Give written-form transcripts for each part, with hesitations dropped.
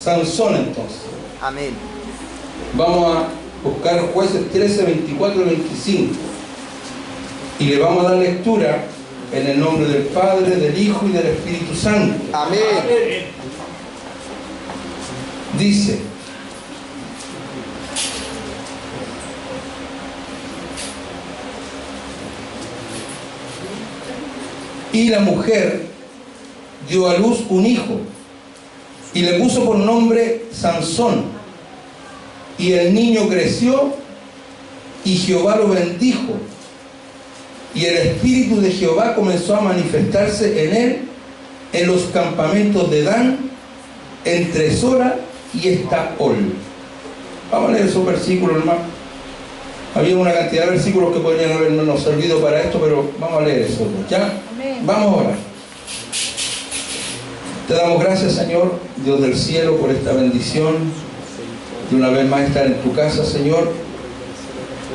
Sansón entonces. Amén. Vamos a buscar Jueces 13, 24 y 25. Y le vamos a dar lectura en el nombre del Padre, del Hijo y del Espíritu Santo. Amén. Dice: y la mujer dio a luz un hijo y le puso por nombre Sansón. Y el niño creció y Jehová lo bendijo. Y el Espíritu de Jehová comenzó a manifestarse en él en los campamentos de Dan, entre Sora y Estaol. Vamos a leer esos versículos, hermano. Había una cantidad de versículos que podrían habernos servido para esto, pero vamos a leer eso. ¿Ya? Vamos a orar. Te damos gracias, Señor, Dios del cielo, por esta bendición de una vez más estar en tu casa, Señor,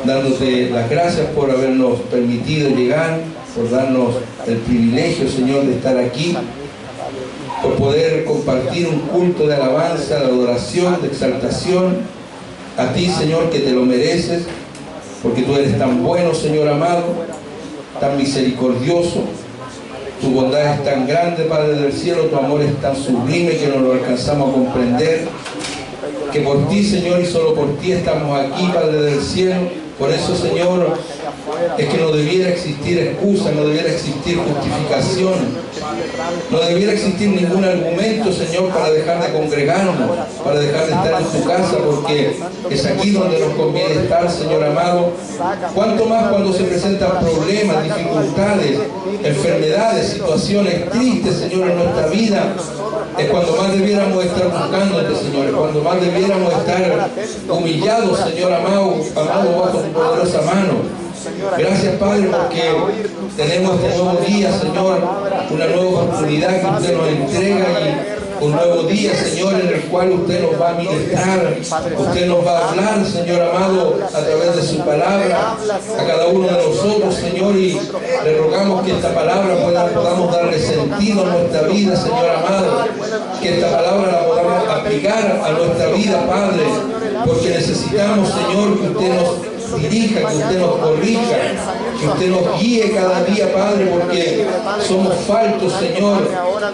dándote las gracias por habernos permitido llegar, por darnos el privilegio, Señor, de estar aquí, por poder compartir un culto de alabanza, de adoración, de exaltación a ti, Señor, que te lo mereces, porque tú eres tan bueno, Señor amado, tan misericordioso. Tu bondad es tan grande, Padre del cielo, tu amor es tan sublime que no lo alcanzamos a comprender, que por ti, Señor, y solo por ti estamos aquí, Padre del cielo. Por eso, Señor, es que no debiera existir excusa, no debiera existir justificación, no debiera existir ningún argumento, Señor, para dejar de congregarnos, para dejar de estar en tu casa, porque es aquí donde nos conviene estar, Señor amado. Cuanto más cuando se presentan problemas, dificultades, enfermedades, situaciones tristes, Señor, en nuestra vida, es cuando más debiéramos estar buscándote, Señor, es cuando más debiéramos estar humillados, Señor amado, bajo tu poderosa mano. Gracias, Padre, porque tenemos este nuevo día, Señor, una nueva oportunidad que usted nos entrega, y un nuevo día, Señor, en el cual usted nos va a ministrar, usted nos va a hablar, Señor amado, a través de su palabra, a cada uno de nosotros, Señor, y le rogamos que esta palabra podamos darle sentido a nuestra vida, Señor amado, que esta palabra la podamos aplicar a nuestra vida, Padre, porque necesitamos, Señor, que usted nos dirija, que usted nos corrija, que usted nos guíe cada día, Padre, porque somos faltos, Señor.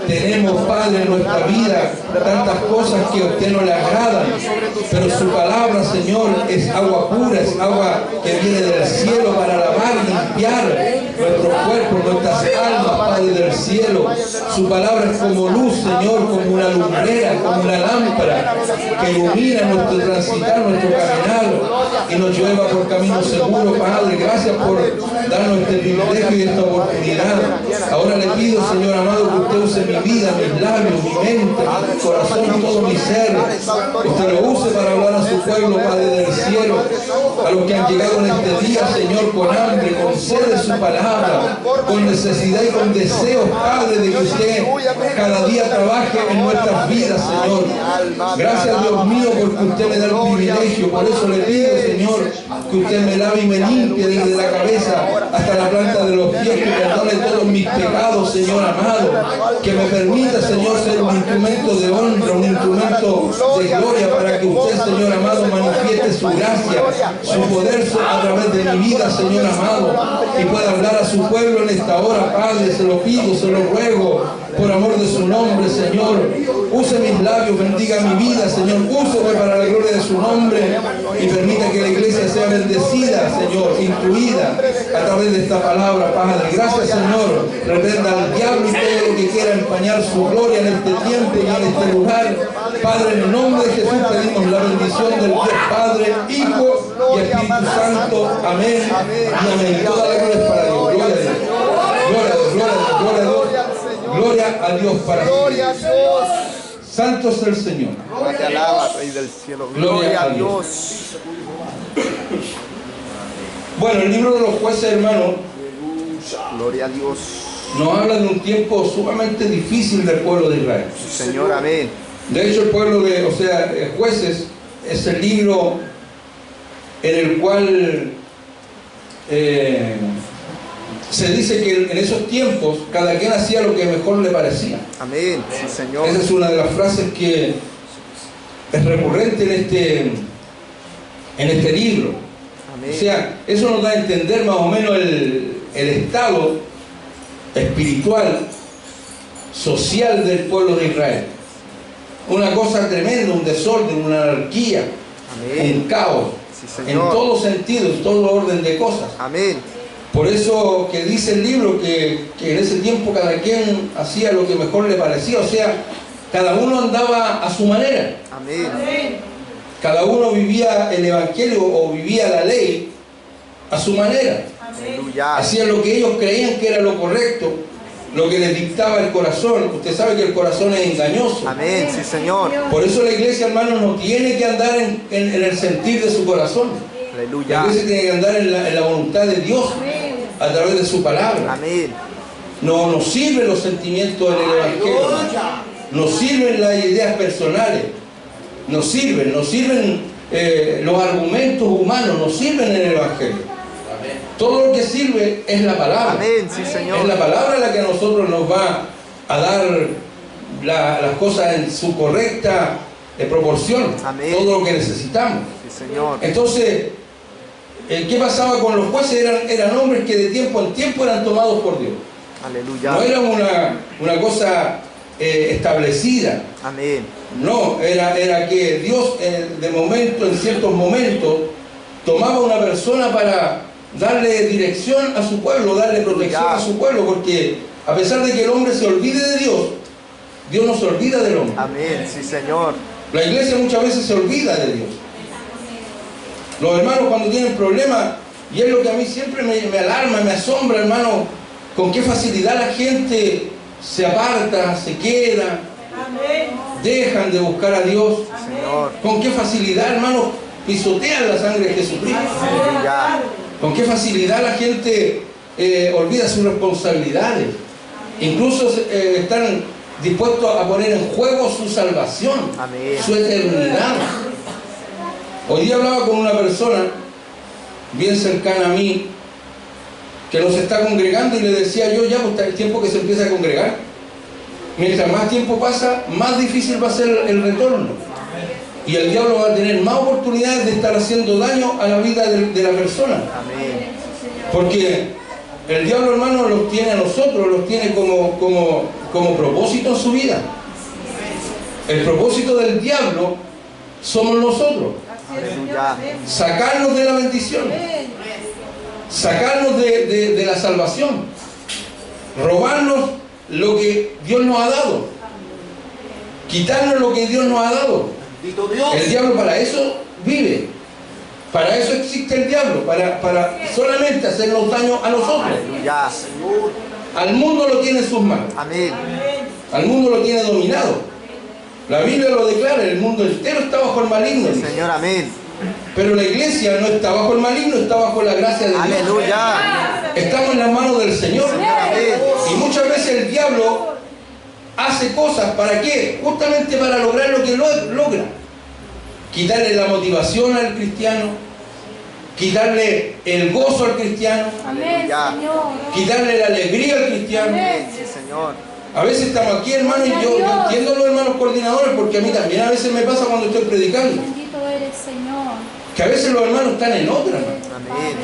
Tenemos, Padre, en nuestra vida tantas cosas que a usted no le agradan, pero su palabra, Señor, es agua pura, es agua que viene del cielo para lavar, limpiar nuestro cuerpo, nuestras almas, Padre del cielo. Su palabra es como luz, Señor, como una lumbrera, como una lámpara que ilumina nuestro transitar, nuestro caminar, y nos lleva por camino seguro, Padre. Gracias por darnos este privilegio y esta oportunidad. Ahora le pido, Señor amado, que usted use mi vida, mis labios, mi mente, mi corazón y todo mi ser. Usted lo use para hablar a su pueblo, Padre del cielo, a los que han llegado en este día, Señor, con hambre, con sed de su palabra, con necesidad y con deseos, Padre, de que usted cada día trabaje en nuestras vidas, Señor. Gracias, Dios mío, porque usted me da el privilegio. Por eso le pido, Señor, que usted me lave y me limpie desde la cabeza hasta la planta de los pies, que perdone todos mis pecados, Señor amado, que me permita, Señor, ser un instrumento de honra, un instrumento de gloria, para que usted, Señor amado, manifieste su gracia, su poder a través de mi vida, Señor amado, y pueda hablar a su pueblo en esta hora, Padre. Se lo pido, se lo ruego, por amor de su nombre, Señor. Use mis labios, bendiga mi vida, Señor. Úseme para la gloria de su nombre y permita que la iglesia sea bendecida, Señor, incluida a través de esta palabra, Padre. Gracias, Señor. Reprenda al diablo y todo lo que quiera empañar su gloria en este tiempo y en este lugar. Padre, en el nombre de Jesús pedimos la bendición del Dios Padre, Hijo y Espíritu Santo. Amén y amén. Toda la gloria es para Dios. Gloria a Dios. Gloria a Dios, gloria a Dios, gloria a Dios. Gloria a Dios para Gloria a siempre. Dios. Santo es el Señor. Te alaba, Rey del cielo. Gloria a Dios. Bueno, el libro de los jueces, hermano, Gloria a Dios. nos habla de un tiempo sumamente difícil del pueblo de Israel. Señor, amén. De hecho, el pueblo Jueces es el libro en el cual se dice que en esos tiempos cada quien hacía lo que mejor le parecía. Amén. Sí, Señor. Esa es una de las frases que es recurrente en este libro. Amén. O sea, eso nos da a entender más o menos el estado espiritual, social del pueblo de Israel. Una cosa tremenda, un desorden, una anarquía, Amén. un caos, Sí, en Señor. todo sentido, en todo orden de cosas. Amén. Por eso que dice el libro que en ese tiempo cada quien hacía lo que mejor le parecía, o sea, cada uno andaba a su manera. Amén. Cada uno vivía el evangelio o vivía la ley a su manera. Aleluya. Hacían lo que ellos creían que era lo correcto, lo que les dictaba el corazón. Usted sabe que el corazón es engañoso. Amén. Sí, Señor. Por eso la iglesia, hermano, no tiene que andar en el sentir de su corazón. La Aleluya. iglesia tiene que andar en la voluntad de Dios a través de su palabra. Amén. No nos sirven los sentimientos en el evangelio. Nos sirven las ideas personales. Nos sirven los argumentos humanos, nos sirven en el evangelio. Todo lo que sirve es la palabra. Amén. Sí, Señor. Es la palabra la que a nosotros nos va a dar las cosas en su correcta proporción. Amén. Todo lo que necesitamos. Sí, Señor. Entonces, ¿qué pasaba con los jueces? Eran hombres que de tiempo en tiempo eran tomados por Dios. Aleluya. No era una cosa establecida. Amén. No, era que Dios en ciertos momentos, tomaba una persona para darle dirección a su pueblo, darle protección a su pueblo, porque a pesar de que el hombre se olvide de Dios, Dios no se olvida del hombre. Amén. Sí, Señor. La iglesia muchas veces se olvida de Dios. Los hermanos cuando tienen problemas, y es lo que a mí siempre me alarma, me asombra, hermano, con qué facilidad la gente se aparta, se queda, dejan de buscar a Dios. Señor. Con qué facilidad, hermano, pisotean la sangre de Jesucristo. Aleluya. Con qué facilidad la gente olvida sus responsabilidades. Incluso están dispuestos a poner en juego su salvación, Amén. su eternidad. Hoy día hablaba con una persona bien cercana a mí que nos está congregando y le decía yo, ya pues el tiempo que se empieza a congregar, mientras más tiempo pasa, más difícil va a ser el retorno. Y el diablo va a tener más oportunidades de estar haciendo daño a la vida de la persona. Amén. Porque el diablo, hermano, los tiene a nosotros, los tiene como propósito en su vida. El propósito del diablo somos nosotros. Aleluya. Sacarnos de la bendición. Sacarnos de la salvación. Robarnos lo que Dios nos ha dado. Quitarnos lo que Dios nos ha dado. El diablo para eso vive. Para eso existe el diablo. Para solamente hacernos daño a nosotros. Aleluya. Al mundo lo tiene en sus manos. Amén. Al mundo lo tiene dominado. La Biblia lo declara, el mundo entero está bajo el maligno. Sí, Señor. Amén. Pero la iglesia no está bajo el maligno, está bajo la gracia de Dios. Aleluya. Estamos en las manos del Señor. Amén. Y muchas veces el diablo hace cosas, ¿para qué? Justamente para lograr lo que logra. Quitarle la motivación al cristiano, quitarle el gozo al cristiano, Aleluya. quitarle la alegría al cristiano. Sí, Señor. A veces estamos aquí, hermanos, y yo entiendo a los hermanos coordinadores, porque a mí también a veces me pasa cuando estoy predicando, Bendito eres, Señor. que a veces los hermanos están en otra, hermano. Amén.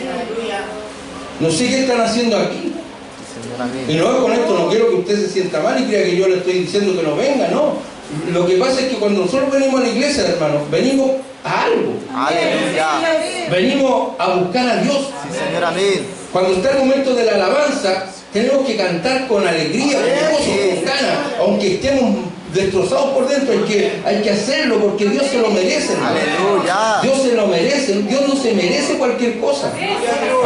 No sé qué están haciendo aquí. Sí, Señor. Y Amén. no es con esto, no quiero que usted se sienta mal y crea que yo le estoy diciendo que no venga, no. Lo que pasa es que cuando nosotros venimos a la iglesia, hermanos, venimos a algo. Aleluya. Venimos a buscar a Dios. Sí, Señor. Amén. Cuando está el momento de la alabanza, tenemos que cantar con alegría, con gozo, con ganas, aunque estemos destrozados por dentro, hay que hacerlo porque Dios se lo merece, hermano. Aleluya. Dios se lo merece, Dios no se merece cualquier cosa.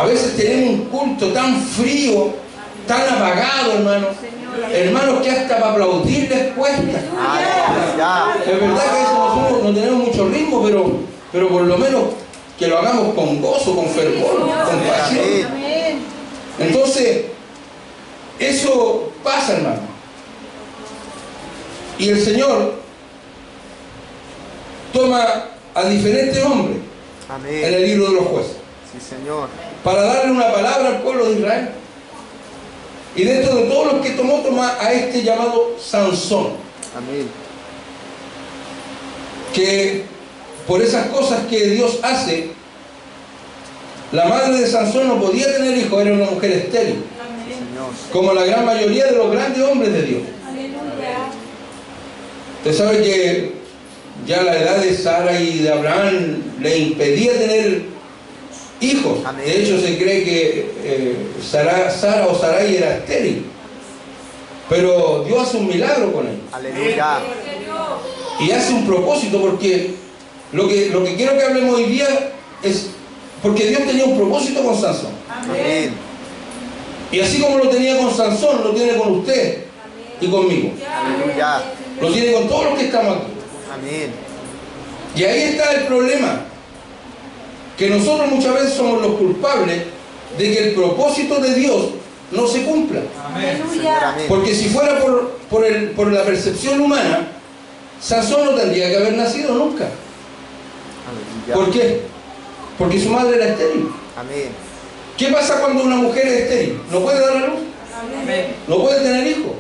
A veces tenemos un culto tan frío, tan apagado, hermano. Hermanos que hasta para aplaudir les cuesta. Aleluya. Es verdad que a veces no tenemos mucho ritmo, pero por lo menos que lo hagamos con gozo, con fervor, con pasión. Amén. Entonces, eso pasa, hermano. Y el Señor toma a diferentes hombres en Amén. el libro de los jueces Sí, Señor. para darle una palabra al pueblo de Israel. Y dentro de todos los que toma a este llamado Sansón. Amén. que por esas cosas que Dios hace, la madre de Sansón no podía tener hijos, era una mujer estéril, como la gran mayoría de los grandes hombres de Dios. Usted sabe que ya la edad de Sara y de Abraham le impedía tener hijos. De hecho, se cree que Sara o Sarai era estéril. Pero Dios hace un milagro con él. Aleluya. Y hace un propósito, porque lo que quiero que hablemos hoy día es porque Dios tenía un propósito con Sansón. Amén. Y así como lo tenía con Sansón, lo tiene con usted y conmigo. Aleluya. Lo tiene con todos los que estamos aquí. Amén. Y ahí está el problema, que nosotros muchas veces somos los culpables de que el propósito de Dios no se cumpla. Amén. Porque si fuera por la percepción humana, Sansón no tendría que haber nacido nunca. Aleluya. ¿Por qué? Porque su madre era estéril. Amén. ¿Qué pasa cuando una mujer es estéril? No puede dar a luz, no puede tener hijos.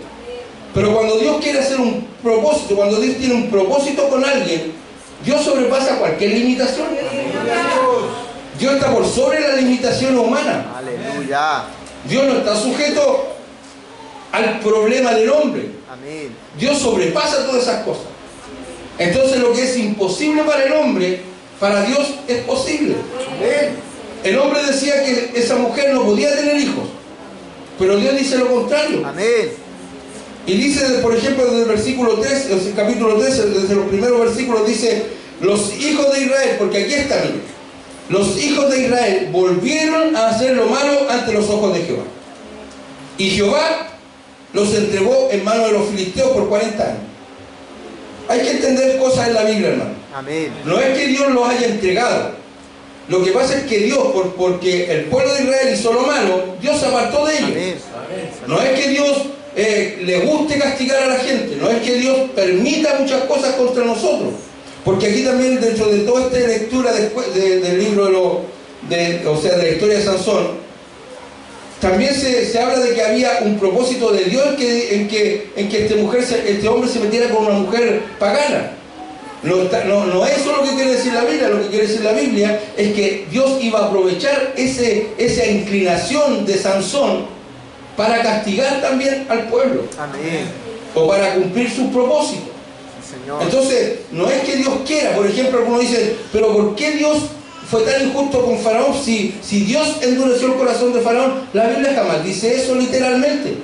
Pero cuando Dios quiere hacer un propósito, cuando Dios tiene un propósito con alguien, Dios sobrepasa cualquier limitación. Dios está por sobre la limitación humana. Aleluya. Dios no está sujeto al problema del hombre. Amén. Dios sobrepasa todas esas cosas. Entonces lo que es imposible para el hombre, para Dios es posible. El hombre decía que esa mujer no podía tener hijos, pero Dios dice lo contrario. Amén. Y dice, por ejemplo, desde el versículo 13, el capítulo 13, desde los primeros versículos, dice: los hijos de Israel, porque aquí está, mire, los hijos de Israel volvieron a hacer lo malo ante los ojos de Jehová. Y Jehová los entregó en manos de los filisteos por 40 años. Hay que entender cosas en la Biblia, hermano. Amén. No es que Dios los haya entregado. Lo que pasa es que Dios, porque el pueblo de Israel hizo lo malo, Dios se apartó de ellos. Amén. No es que Dios le guste castigar a la gente, no es que Dios permita muchas cosas contra nosotros, porque aquí también, dentro de toda esta lectura del libro de la historia de Sansón, también se habla de que había un propósito de Dios en que este hombre se metiera con una mujer pagana. No es eso lo que quiere decir la Biblia. Lo que quiere decir la Biblia es que Dios iba a aprovechar esa inclinación de Sansón para castigar también al pueblo. Amén. O para cumplir sus propósitos. Señor. Entonces, no es que Dios quiera. Por ejemplo, algunos dicen: pero ¿por qué Dios fue tan injusto con Faraón? Si Dios endureció el corazón de Faraón, la Biblia jamás dice eso literalmente.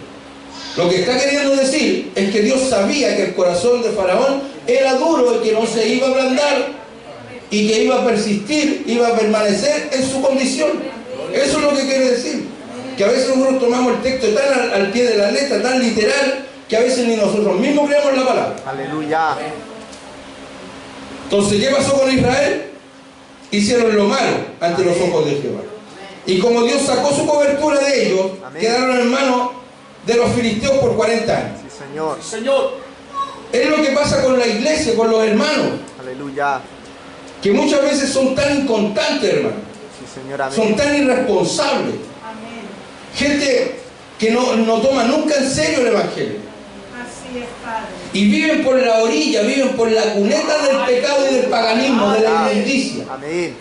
Lo que está queriendo decir es que Dios sabía que el corazón de Faraón era duro y que no se iba a ablandar y que iba a persistir, iba a permanecer en su condición. Eso es lo que quiere decir. Que a veces nosotros tomamos el texto tan al pie de la letra, tan literal, que a veces ni nosotros mismos creemos la palabra. Aleluya. Entonces, ¿qué pasó con Israel? Hicieron lo malo ante los ojos de Jehová. Y como Dios sacó su cobertura de ellos, quedaron en manos de los filisteos por 40 años. Sí, Señor. Es lo que pasa con la iglesia, con los hermanos, Aleluya. que muchas veces son tan inconstantes, hermano. Sí, Señor. Amén. Son tan irresponsables. Gente que no toma nunca en serio el Evangelio. Así es, Padre. Y viven por la orilla, viven por la cuneta del pecado y del paganismo, de la inmundicia. Amén.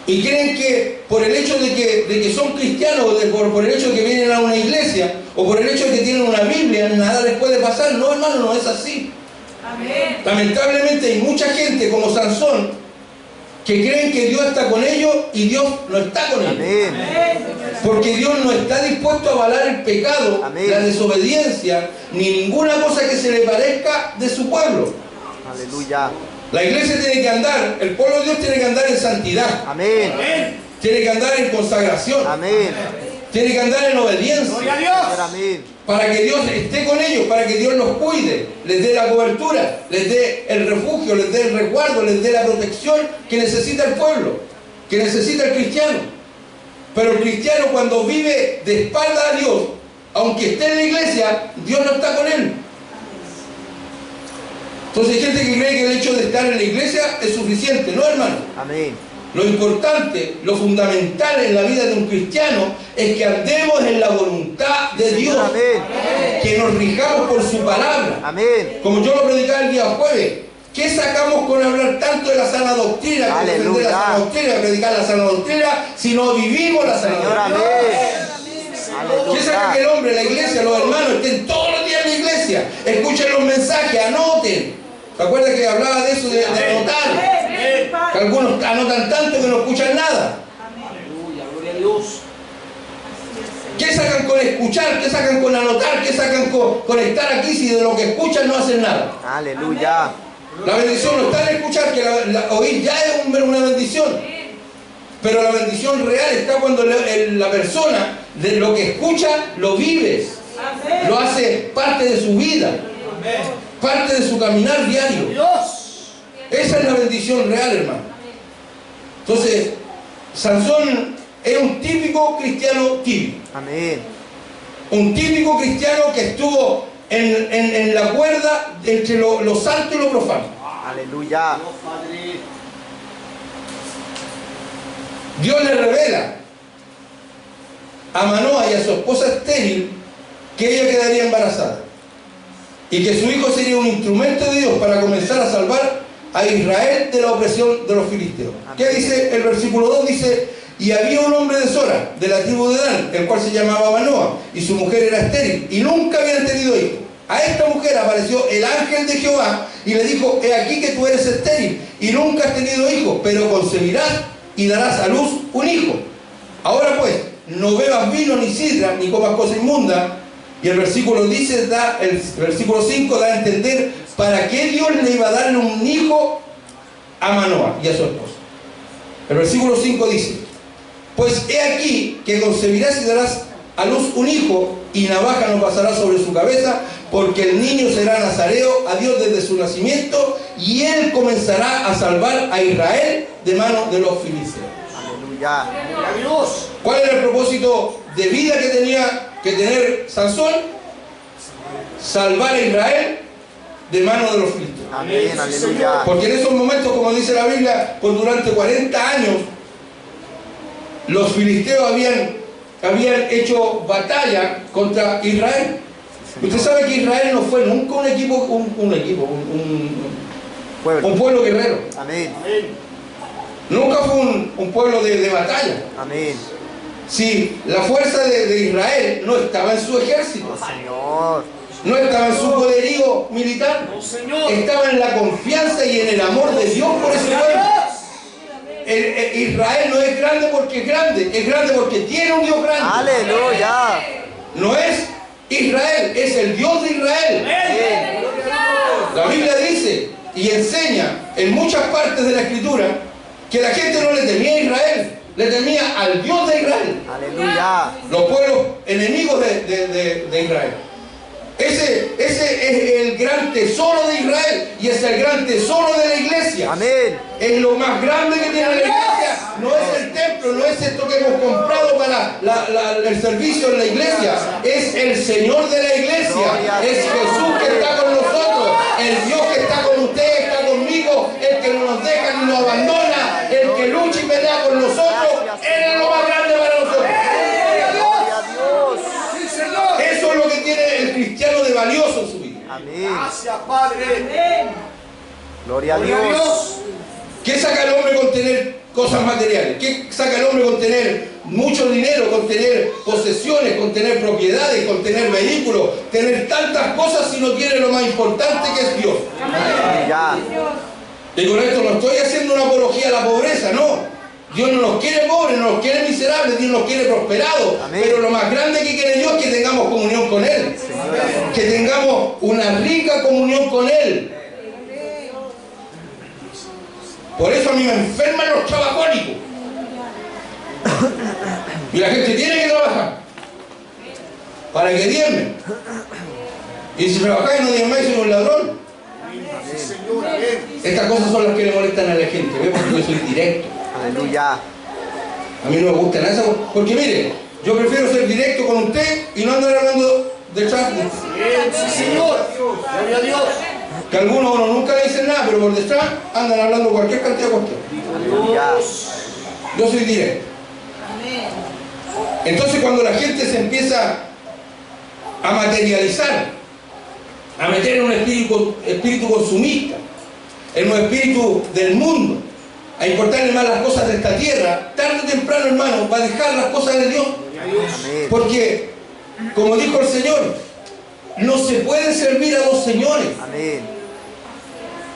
Y creen que por el hecho de que son cristianos, o por el hecho de que vienen a una iglesia, o por el hecho de que tienen una Biblia, nada les puede pasar. No, hermano, no es así. Amén. Lamentablemente hay mucha gente como Sansón que creen que Dios está con ellos y Dios no está con ellos. Amén. Porque Dios no está dispuesto a avalar el pecado, Amén. la desobediencia, ni ninguna cosa que se le parezca de su pueblo. Aleluya. La iglesia tiene que andar, el pueblo de Dios tiene que andar en santidad, Amén. tiene que andar en consagración, Amén. tiene que andar en obediencia, Señor, amén. para que Dios esté con ellos, para que Dios los cuide, les dé la cobertura, les dé el refugio, les dé el resguardo, les dé la protección que necesita el pueblo, que necesita el cristiano. Pero el cristiano, cuando vive de espalda a Dios, aunque esté en la iglesia, Dios no está con él. Entonces hay gente que cree que el hecho de estar en la iglesia es suficiente. No, hermano. Amén. Lo importante, lo fundamental en la vida de un cristiano es que andemos en la voluntad de Dios. Amén. Que nos rijamos por su palabra. Amén. Como yo lo predicaba el día jueves, ¿Qué sacamos con hablar tanto de la sana doctrina, con defender la sana doctrina, predicar la sana doctrina, si no vivimos la sana Señor, doctrina? amén. ¿Qué saca que el hombre, la iglesia, los hermanos estén todos los días en la iglesia? Escuchen los mensajes, anoten. ¿Se acuerdan que hablaba de eso, de anotar? Que algunos anotan tanto que no escuchan nada. Aleluya, gloria a Dios. ¿Qué sacan con escuchar? ¿Qué sacan con anotar? ¿Qué sacan con estar aquí si de lo que escuchan no hacen nada? Aleluya. La bendición no está en escuchar, que oír ya es una bendición. Pero la bendición real está cuando la persona de lo que escucha lo vive. Lo hace parte de su vida. Parte de su caminar diario. Esa es la bendición real, hermano. Entonces, Sansón es un típico cristiano tibio. Amén. Un típico cristiano que estuvo en la cuerda entre lo santo y lo profano. Aleluya. Dios le revela a Manoa y a su esposa estéril que ella quedaría embarazada y que su hijo sería un instrumento de Dios para comenzar a salvar a Israel de la opresión de los filisteos. ¿Qué dice el versículo 2? Dice: y había un hombre de Sora, de la tribu de Dan, el cual se llamaba Manoa, y su mujer era estéril, y nunca habían tenido hijo. A esta mujer apareció el ángel de Jehová, y le dijo: he aquí que tú eres estéril, y nunca has tenido hijo, pero concebirás, y darás a luz un hijo. Ahora pues, no bebas vino ni sidra, ni comas cosa inmunda. Y el versículo 5 da a entender para qué Dios le iba a darle un hijo a Manoa y a su esposa. El versículo 5 dice: pues he aquí que concebirás y darás a luz un hijo, y navaja no pasará sobre su cabeza, porque el niño será nazareo a Dios desde su nacimiento, y él comenzará a salvar a Israel de manos de los filisteos. Aleluya. ¿Cuál era el propósito de vida que tenía que tener Sansón? Salvar a Israel de manos de los filisteos. Amén. Aleluya. Porque en esos momentos, como dice la Biblia, por durante 40 años los filisteos habían hecho batalla contra Israel. Usted sabe que Israel no fue nunca un pueblo guerrero. Amén. Nunca fue un pueblo de batalla. Amén. Si la fuerza de Israel no estaba en su ejército, Oh, Señor. no estaba en su poderío militar, estaba en la confianza y en el amor de Dios por ese pueblo. Israel no es grande porque es grande porque tiene un Dios grande. Aleluya. No es Israel, es el Dios de Israel. La Biblia dice y enseña en muchas partes de la Escritura que la gente no le temía a Israel, le temía al Dios de Israel. Aleluya. Los pueblos enemigos de Israel. Ese es el gran tesoro de Israel y es el gran tesoro de la iglesia. Amén. Es lo más grande que tiene la iglesia. No es el templo, no es esto que hemos comprado para el servicio en la iglesia. Es el Señor de la iglesia. Es Jesús que está con nosotros. El Dios que está con usted, está conmigo. El que no nos deja ni nos abandona. El que lucha y pelea por nosotros. Él es lo más grande para nosotros. Eso es lo que tiene el cristiano de valioso en su vida. Amén. Gracias, Padre. Gloria a Dios. ¿Qué saca el hombre con tener cosas materiales? ¿Qué saca el hombre con tener mucho dinero, con tener posesiones, con tener propiedades, con tener vehículos, tener tantas cosas si no tiene lo más importante que es Dios? Ya. Y con esto no estoy haciendo una apología a la pobreza, no. Dios no nos quiere pobres, no nos quiere miserables, Dios nos quiere prosperados. Amén. Pero lo más grande que quiere Dios es que tengamos comunión con Él. Señor. Que tengamos una rica comunión con Él. Por eso a mí me enferman los trabajólicos. Y la gente tiene que trabajar para que diezmen. Y si trabajáis no diezmáis, soy un ladrón. Estas cosas son las que le molestan a la gente, ¿ve? Porque yo soy directo. Aleluya. A mí no me gustan esas cosas. Porque mire, yo prefiero ser directo con usted y no andar hablando de detrás. Sí, Señor. Gloria a Dios. Que algunos uno nunca le dicen nada, pero por detrás andan hablando cualquier cantidad de cuestiones. Aleluya. Yo soy directo. Entonces cuando la gente se empieza a materializar, a meter en un espíritu consumista, en los espíritus del mundo, a importarle más las cosas de esta tierra, tarde o temprano, hermano, va a dejar las cosas de Dios. Amén. Porque, como dijo el Señor, no se puede servir a dos señores. Amén.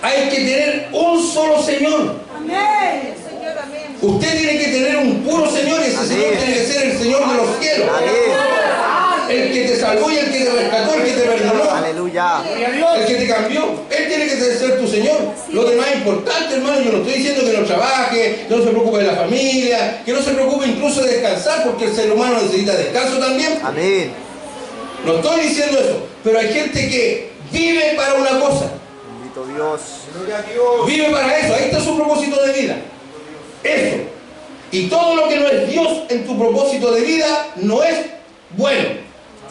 Hay que tener un solo Señor. Amén. Señor, amén. Usted tiene que tener un puro Señor y ese Amén. Señor tiene que ser el Señor de los cielos. Amén. El que te salvó y el que te rescató, el que te perdonó, Aleluya. Gloria a Dios. el que te cambió. Él tiene que ser tu Señor. Lo demás es importante, hermano. Yo no estoy diciendo que no trabaje, que no se preocupe de la familia, que no se preocupe incluso de descansar, porque el ser humano necesita descanso también. Amén. No estoy diciendo eso, pero hay gente que vive para una cosa. Bendito Dios. Gloria a Dios. Vive para eso, ahí está su propósito de vida. Eso. Y todo lo que no es Dios en tu propósito de vida no es bueno.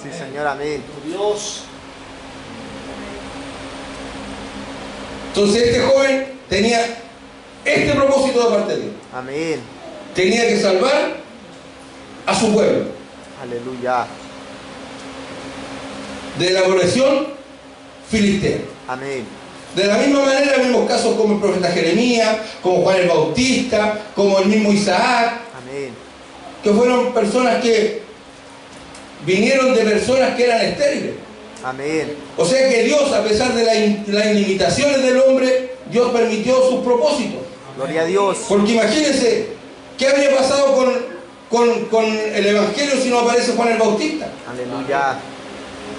Sí, Señor. Amén. Dios. Entonces este joven tenía este propósito de parte de Dios. Amén. Tenía que salvar a su pueblo Aleluya. de la opresión filistea. Amén. De la misma manera vemos casos como el profeta Jeremías, como Juan el Bautista, como el mismo Isaac, Amén. que fueron personas que vinieron de personas que eran estériles. Amén. O sea que Dios, a pesar de las limitaciones del hombre, Dios permitió sus propósitos. Gloria a Dios. Porque imagínense, ¿qué habría pasado con el Evangelio si no aparece Juan el Bautista? Aleluya.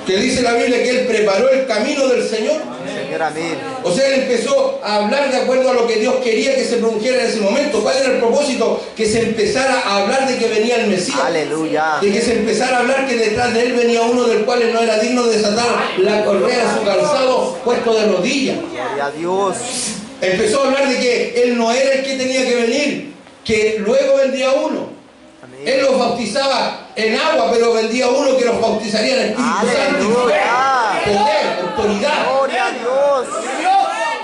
Que dice la Biblia que él preparó el camino del Señor. Señor. Amén. O sea, él empezó a hablar de acuerdo a lo que Dios quería que se produjera en ese momento. ¿Cuál era el propósito? Que se empezara a hablar de que venía el Mesías. Aleluya. De que se empezara a hablar que detrás de él venía uno del cual él no era digno de desatar la correa de su calzado puesto de rodillas. Gloria a Dios. Empezó a hablar de que él no era el que tenía que venir, que luego vendría uno. Él Amén. los bautizaba en agua, pero vendría uno que los bautizaría en el Espíritu Santo. Aleluya. Poder, autoridad. Gloria a Dios.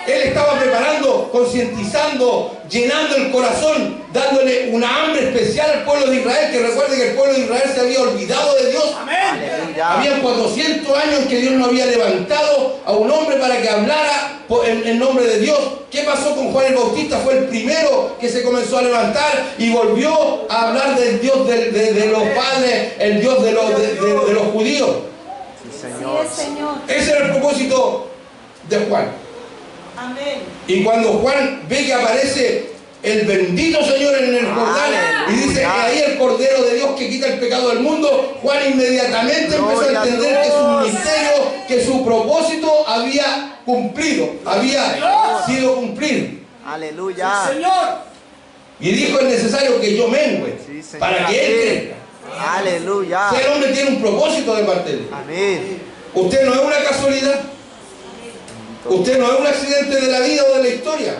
Él estaba preparando, concientizando, llenando el corazón, dándole una hambre especial al pueblo de Israel, que recuerde que el pueblo de Israel se había olvidado de Dios. Aleluya. Habían 400 años que Dios no había levantado a un hombre para que hablara en nombre de Dios. ¿Qué pasó con Juan el Bautista? Fue el primero que se comenzó a levantar y volvió a hablar del Dios de los padres, el Dios de los judíos. Sí, Así Señor. es, Señor. Ese era el propósito de Juan. Amén. Y cuando Juan ve que aparece el bendito Señor en el Jordán y dice, ahí el Cordero de Dios que quita el pecado del mundo, Juan inmediatamente empezó a Gloria a entender que su Dios. ministerio, que su propósito había cumplido, había sido cumplido. Aleluya. Señor. Y dijo, es necesario que yo mengüe Sí, Señor. para que Él Amén. crezca. Aleluya. O sea, el hombre tiene un propósito de parte de Dios. Amén. Usted no es una casualidad. Usted no es un accidente de la vida o de la historia.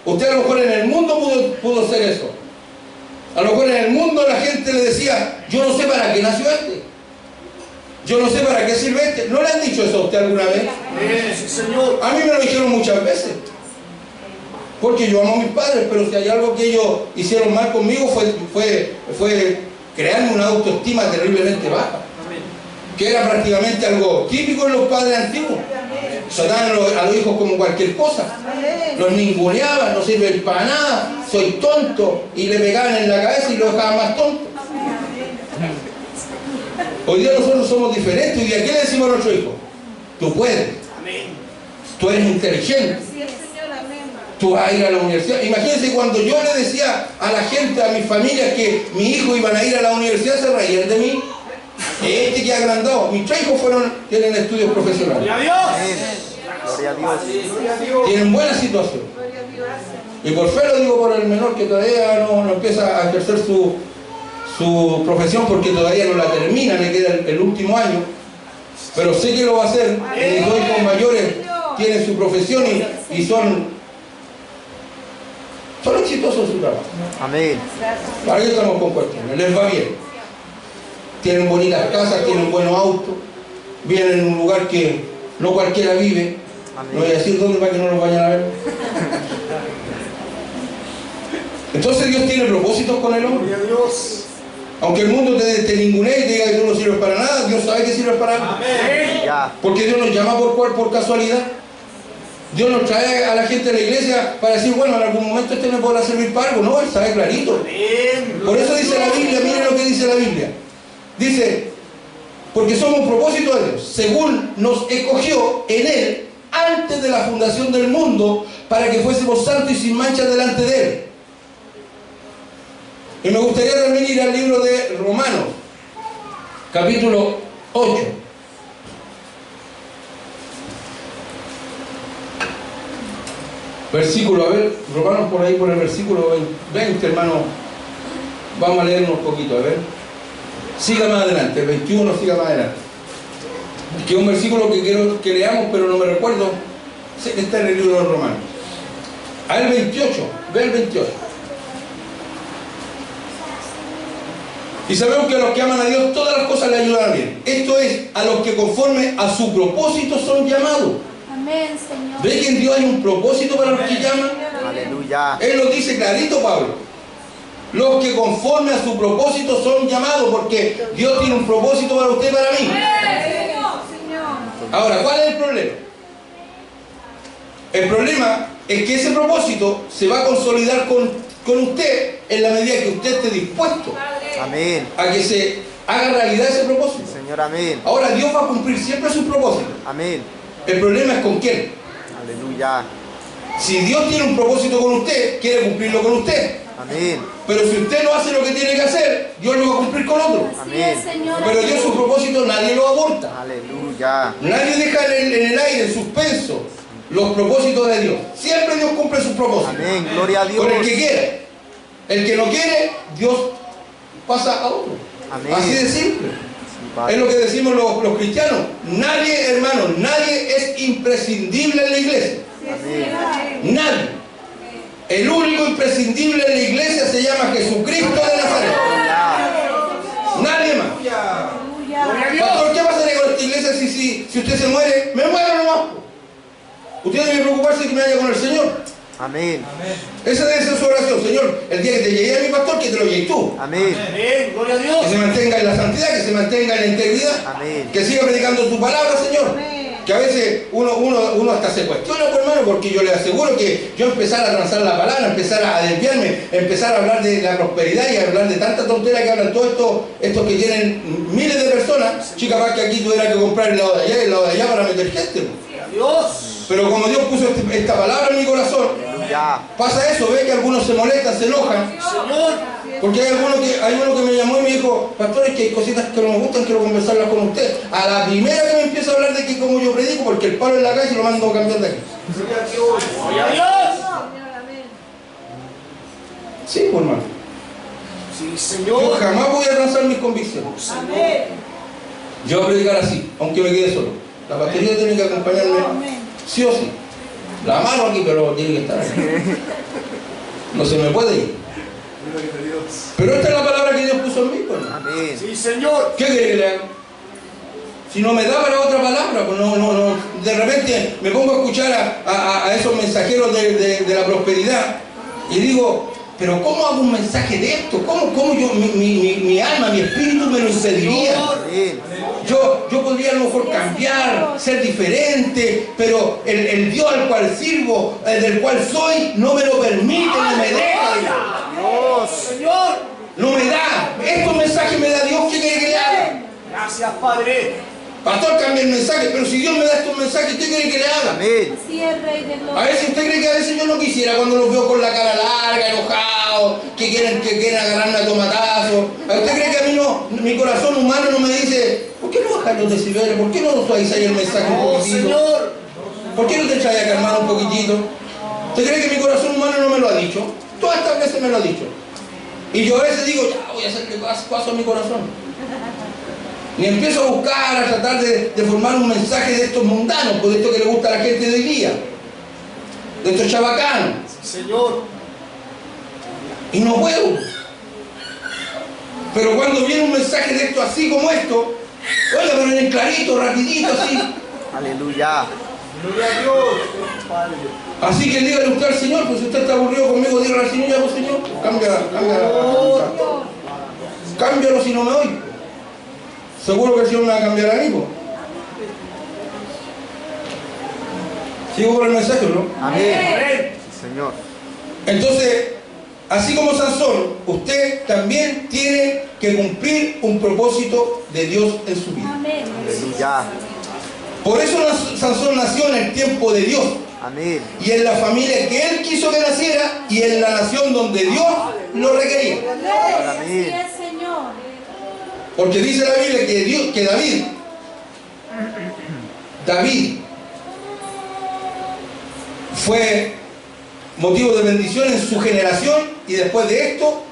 Usted a lo mejor en el mundo pudo ser eso. A lo mejor en el mundo la gente le decía, yo no sé para qué nació este. Yo no sé para qué sirve este. ¿No le han dicho eso a usted alguna vez? Sí, Señor. A mí me lo dijeron muchas veces. Porque yo amo a mis padres, pero si hay algo que ellos hicieron mal conmigo fue crearme una autoestima terriblemente baja. Que era prácticamente algo típico en los padres antiguos. Trataban a los hijos como cualquier cosa. Los ninguneaban, no sirven para nada, soy tonto, y le pegaban en la cabeza y lo dejaban más tonto. Hoy día nosotros somos diferentes. Hoy día, ¿qué le decimos a nuestro hijo? Tú puedes, tú eres inteligente, Así es, Señor. Amén. tú vas a ir a la universidad. Imagínense cuando yo le decía a la gente, a mis familias, que mi hijo iban a ir a la universidad, se reían de mí. Este que ha agrandado. Mis tres hijos tienen estudios profesionales. Gloria a Dios. Amén. Gloria a Dios. Gloria a Dios. Tienen buena situación. Gloria a Dios. Y por fe lo digo por el menor que todavía no empieza a ejercer su profesión porque todavía no la termina, le queda el último año. Pero sé que lo va a hacer. Mis dos hijos mayores tienen su profesión y son exitosos en su trabajo. Amén. Para qué estamos con cuestiones, les va bien. Tienen bonitas casas, tienen buenos autos, viven en un lugar que no cualquiera vive. No voy a decir dónde para que no los vayan a ver. Entonces Dios tiene propósitos con el hombre. Gloria a Dios. Aunque el mundo te ningunee y te diga que tú no sirves para nada, Dios sabe que sirves para algo. Amén. Ya. Porque Dios nos llama por casualidad. Dios nos trae a la gente de la iglesia para decir, bueno, en algún momento este me podrá servir para algo. No, Él sabe clarito. Por eso dice la Biblia, miren lo que dice la Biblia. Dice, porque somos un propósito de Dios, según nos escogió en Él antes de la fundación del mundo, para que fuésemos santos y sin mancha delante de Él. Y me gustaría también ir al libro de Romanos, capítulo 8. Versículo, a ver, Romanos por ahí por el versículo 20, hermano. Vamos a leer unos poquitos, a ver. Siga más adelante, el 21, siga más adelante. Que es un versículo que quiero que leamos, pero no me recuerdo. Sé que está en el libro de Romanos. A el 28, ve el 28. Y sabemos que a los que aman a Dios todas las cosas le ayudan bien. Esto es, a los que conforme a su propósito son llamados. Amén, Señor. ¿Ve que en Dios hay un propósito para los que llaman? Aleluya. Él lo dice clarito, Pablo. Los que conforme a su propósito son llamados, porque Dios tiene un propósito para usted y para mí. Ahora, ¿cuál es el problema? El problema es que ese propósito se va a consolidar con usted en la medida que usted esté dispuesto Amén. a que se haga realidad ese propósito. Señor, amén. Ahora, Dios va a cumplir siempre sus propósitos. Amén. El problema es con quién. Aleluya. Si Dios tiene un propósito con usted, quiere cumplirlo con usted. Amén. Pero si usted no hace lo que tiene que hacer, Dios lo va a cumplir con otro. Amén. Pero Dios su propósito nadie lo aborta. Aleluya. Nadie deja en el aire, en suspenso, los propósitos de Dios. Siempre Dios cumple sus propósitos. Amén. Gloria a Dios. Con el que quiere. El que no quiere, Dios pasa a otro. Amén. Así de simple. Sí, Padre. Es lo que decimos los cristianos. Nadie, hermano, nadie es imprescindible en la iglesia. Amén. Nadie. El único imprescindible en la iglesia se llama Jesucristo de Nazaret. Nadie más. Pastor, ¿qué pasaría con esta iglesia si usted se muere? Me muero nomás. Usted debe preocuparse de que me vaya con el Señor. Amén. Esa debe ser su oración. Señor, el día que te llegue a mi pastor, que te lo llegues tú. Amén. Gloria a Que Dios. se mantenga en la santidad, que se mantenga en la integridad. Amén. Que siga predicando tu palabra, Señor. Que a veces uno hasta se cuestiona, pues, hermano, porque yo le aseguro que yo empezar a transar la palabra, empezar a desviarme, empezar a hablar de la prosperidad y a hablar de tanta tontería que hablan todos estos que tienen miles de personas, chica, más que aquí tuviera que comprar el lado de allá y el lado de allá para meter gente. Pues. Dios. Pero como Dios puso esta palabra en mi corazón, Aleluya. pasa eso, ve que algunos se molestan, se enojan. Señor. Porque hay uno que me llamó y me dijo, pastor, es que hay cositas que no me gustan, quiero conversarlas con usted. A la primera que me empieza a hablar de que como yo predico, porque el palo en la calle lo mando a cambiar de aquí. Gloria a Dios. Sí, pues, hermano. Sí, Yo Señor. jamás voy a transar mis convicciones. Yo voy a predicar así, aunque me quede solo. La pastoría tiene que acompañarme, sí o sí. La mano aquí, pero tiene que estar aquí. No se me puede ir. Pero esta es la palabra que Dios puso en mí, pues, hermano. Amén. Sí, Señor. ¿Qué quiere que le haga? Si no me da para otra palabra, pues no. De repente me pongo a escuchar a esos mensajeros de la prosperidad y digo, pero ¿cómo hago un mensaje de esto? ¿Cómo yo, mi alma, mi espíritu me lo impediría? Amén. Yo podría a lo mejor cambiar, ser diferente, pero el Dios al cual sirvo, del cual soy, no me lo permite, no me deja. Dios. Señor. No me da. Estos mensajes me da Dios, ¿qué quiere que le haga? Gracias, Padre. Pastor, cambia el mensaje, pero si Dios me da estos mensajes, ¿qué quiere que le haga? Amén. Así es, Rey de A Gloria. veces usted cree que a veces yo no quisiera cuando los veo con la cara larga, enojados, que quieren agarrarme a tomatazos. ¿Usted cree que a mí no, mi corazón humano no me dice, ¿por qué no bajar los decibeles? ¿Por qué no suavizar el mensaje un Oh, poquitito? Señor. ¿Por qué no te trae a calmar un poquitito? ¿Usted cree que mi corazón humano no me lo ha dicho? Todas estas veces me lo ha dicho. Y yo a veces digo, ya voy a hacer que paso a mi corazón. Y empiezo a buscar, a tratar de formar un mensaje de estos mundanos, pues de esto que le gusta a la gente de hoy día, de estos chabacanos. Señor. Y no puedo. Pero cuando viene un mensaje de esto así como esto, oiga, pero en el clarito, rapidito, así. Aleluya. Gloria a Dios. Padre. Así que dígale usted al Señor, pues si usted está aburrido conmigo, dígale al Señor, ya pues Señor, cámbialo si no me oye. Seguro que el Señor me va a cambiar a mí, pues. ¿Sigo con el mensaje, no? Amén. Amén. Señor. Entonces, así como Sansón, usted también tiene que cumplir un propósito de Dios en su vida. Amén. Aleluya. Por eso Sansón nació en el tiempo de Dios Amén. y en la familia que él quiso que naciera y en la nación donde Dios lo requería. Así Amén. es, Señor. Porque dice la Biblia que David fue motivo de bendición en su generación y después de esto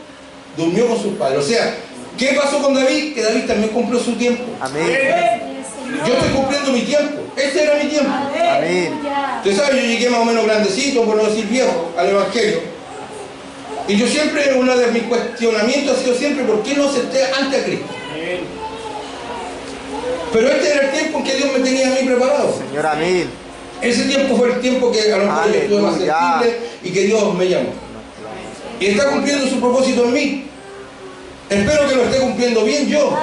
durmió con sus padres. O sea, ¿qué pasó con David? Que David también cumplió su tiempo. Amén. Así es, Señor. Yo estoy cumpliendo mi tiempo. Este era mi tiempo. Aleluya. Usted sabe, yo llegué más o menos grandecito, por no decir viejo, al Evangelio. Y yo siempre, uno de mis cuestionamientos ha sido siempre, ¿por qué no acepté antes a Cristo? Pero este era el tiempo en que Dios me tenía a mí preparado. Señor, amén. Ese tiempo fue el tiempo que a lo mejor yo estuve más Aleluya. sensible y que Dios me llamó. Y está cumpliendo su propósito en mí. Espero que lo esté cumpliendo bien yo.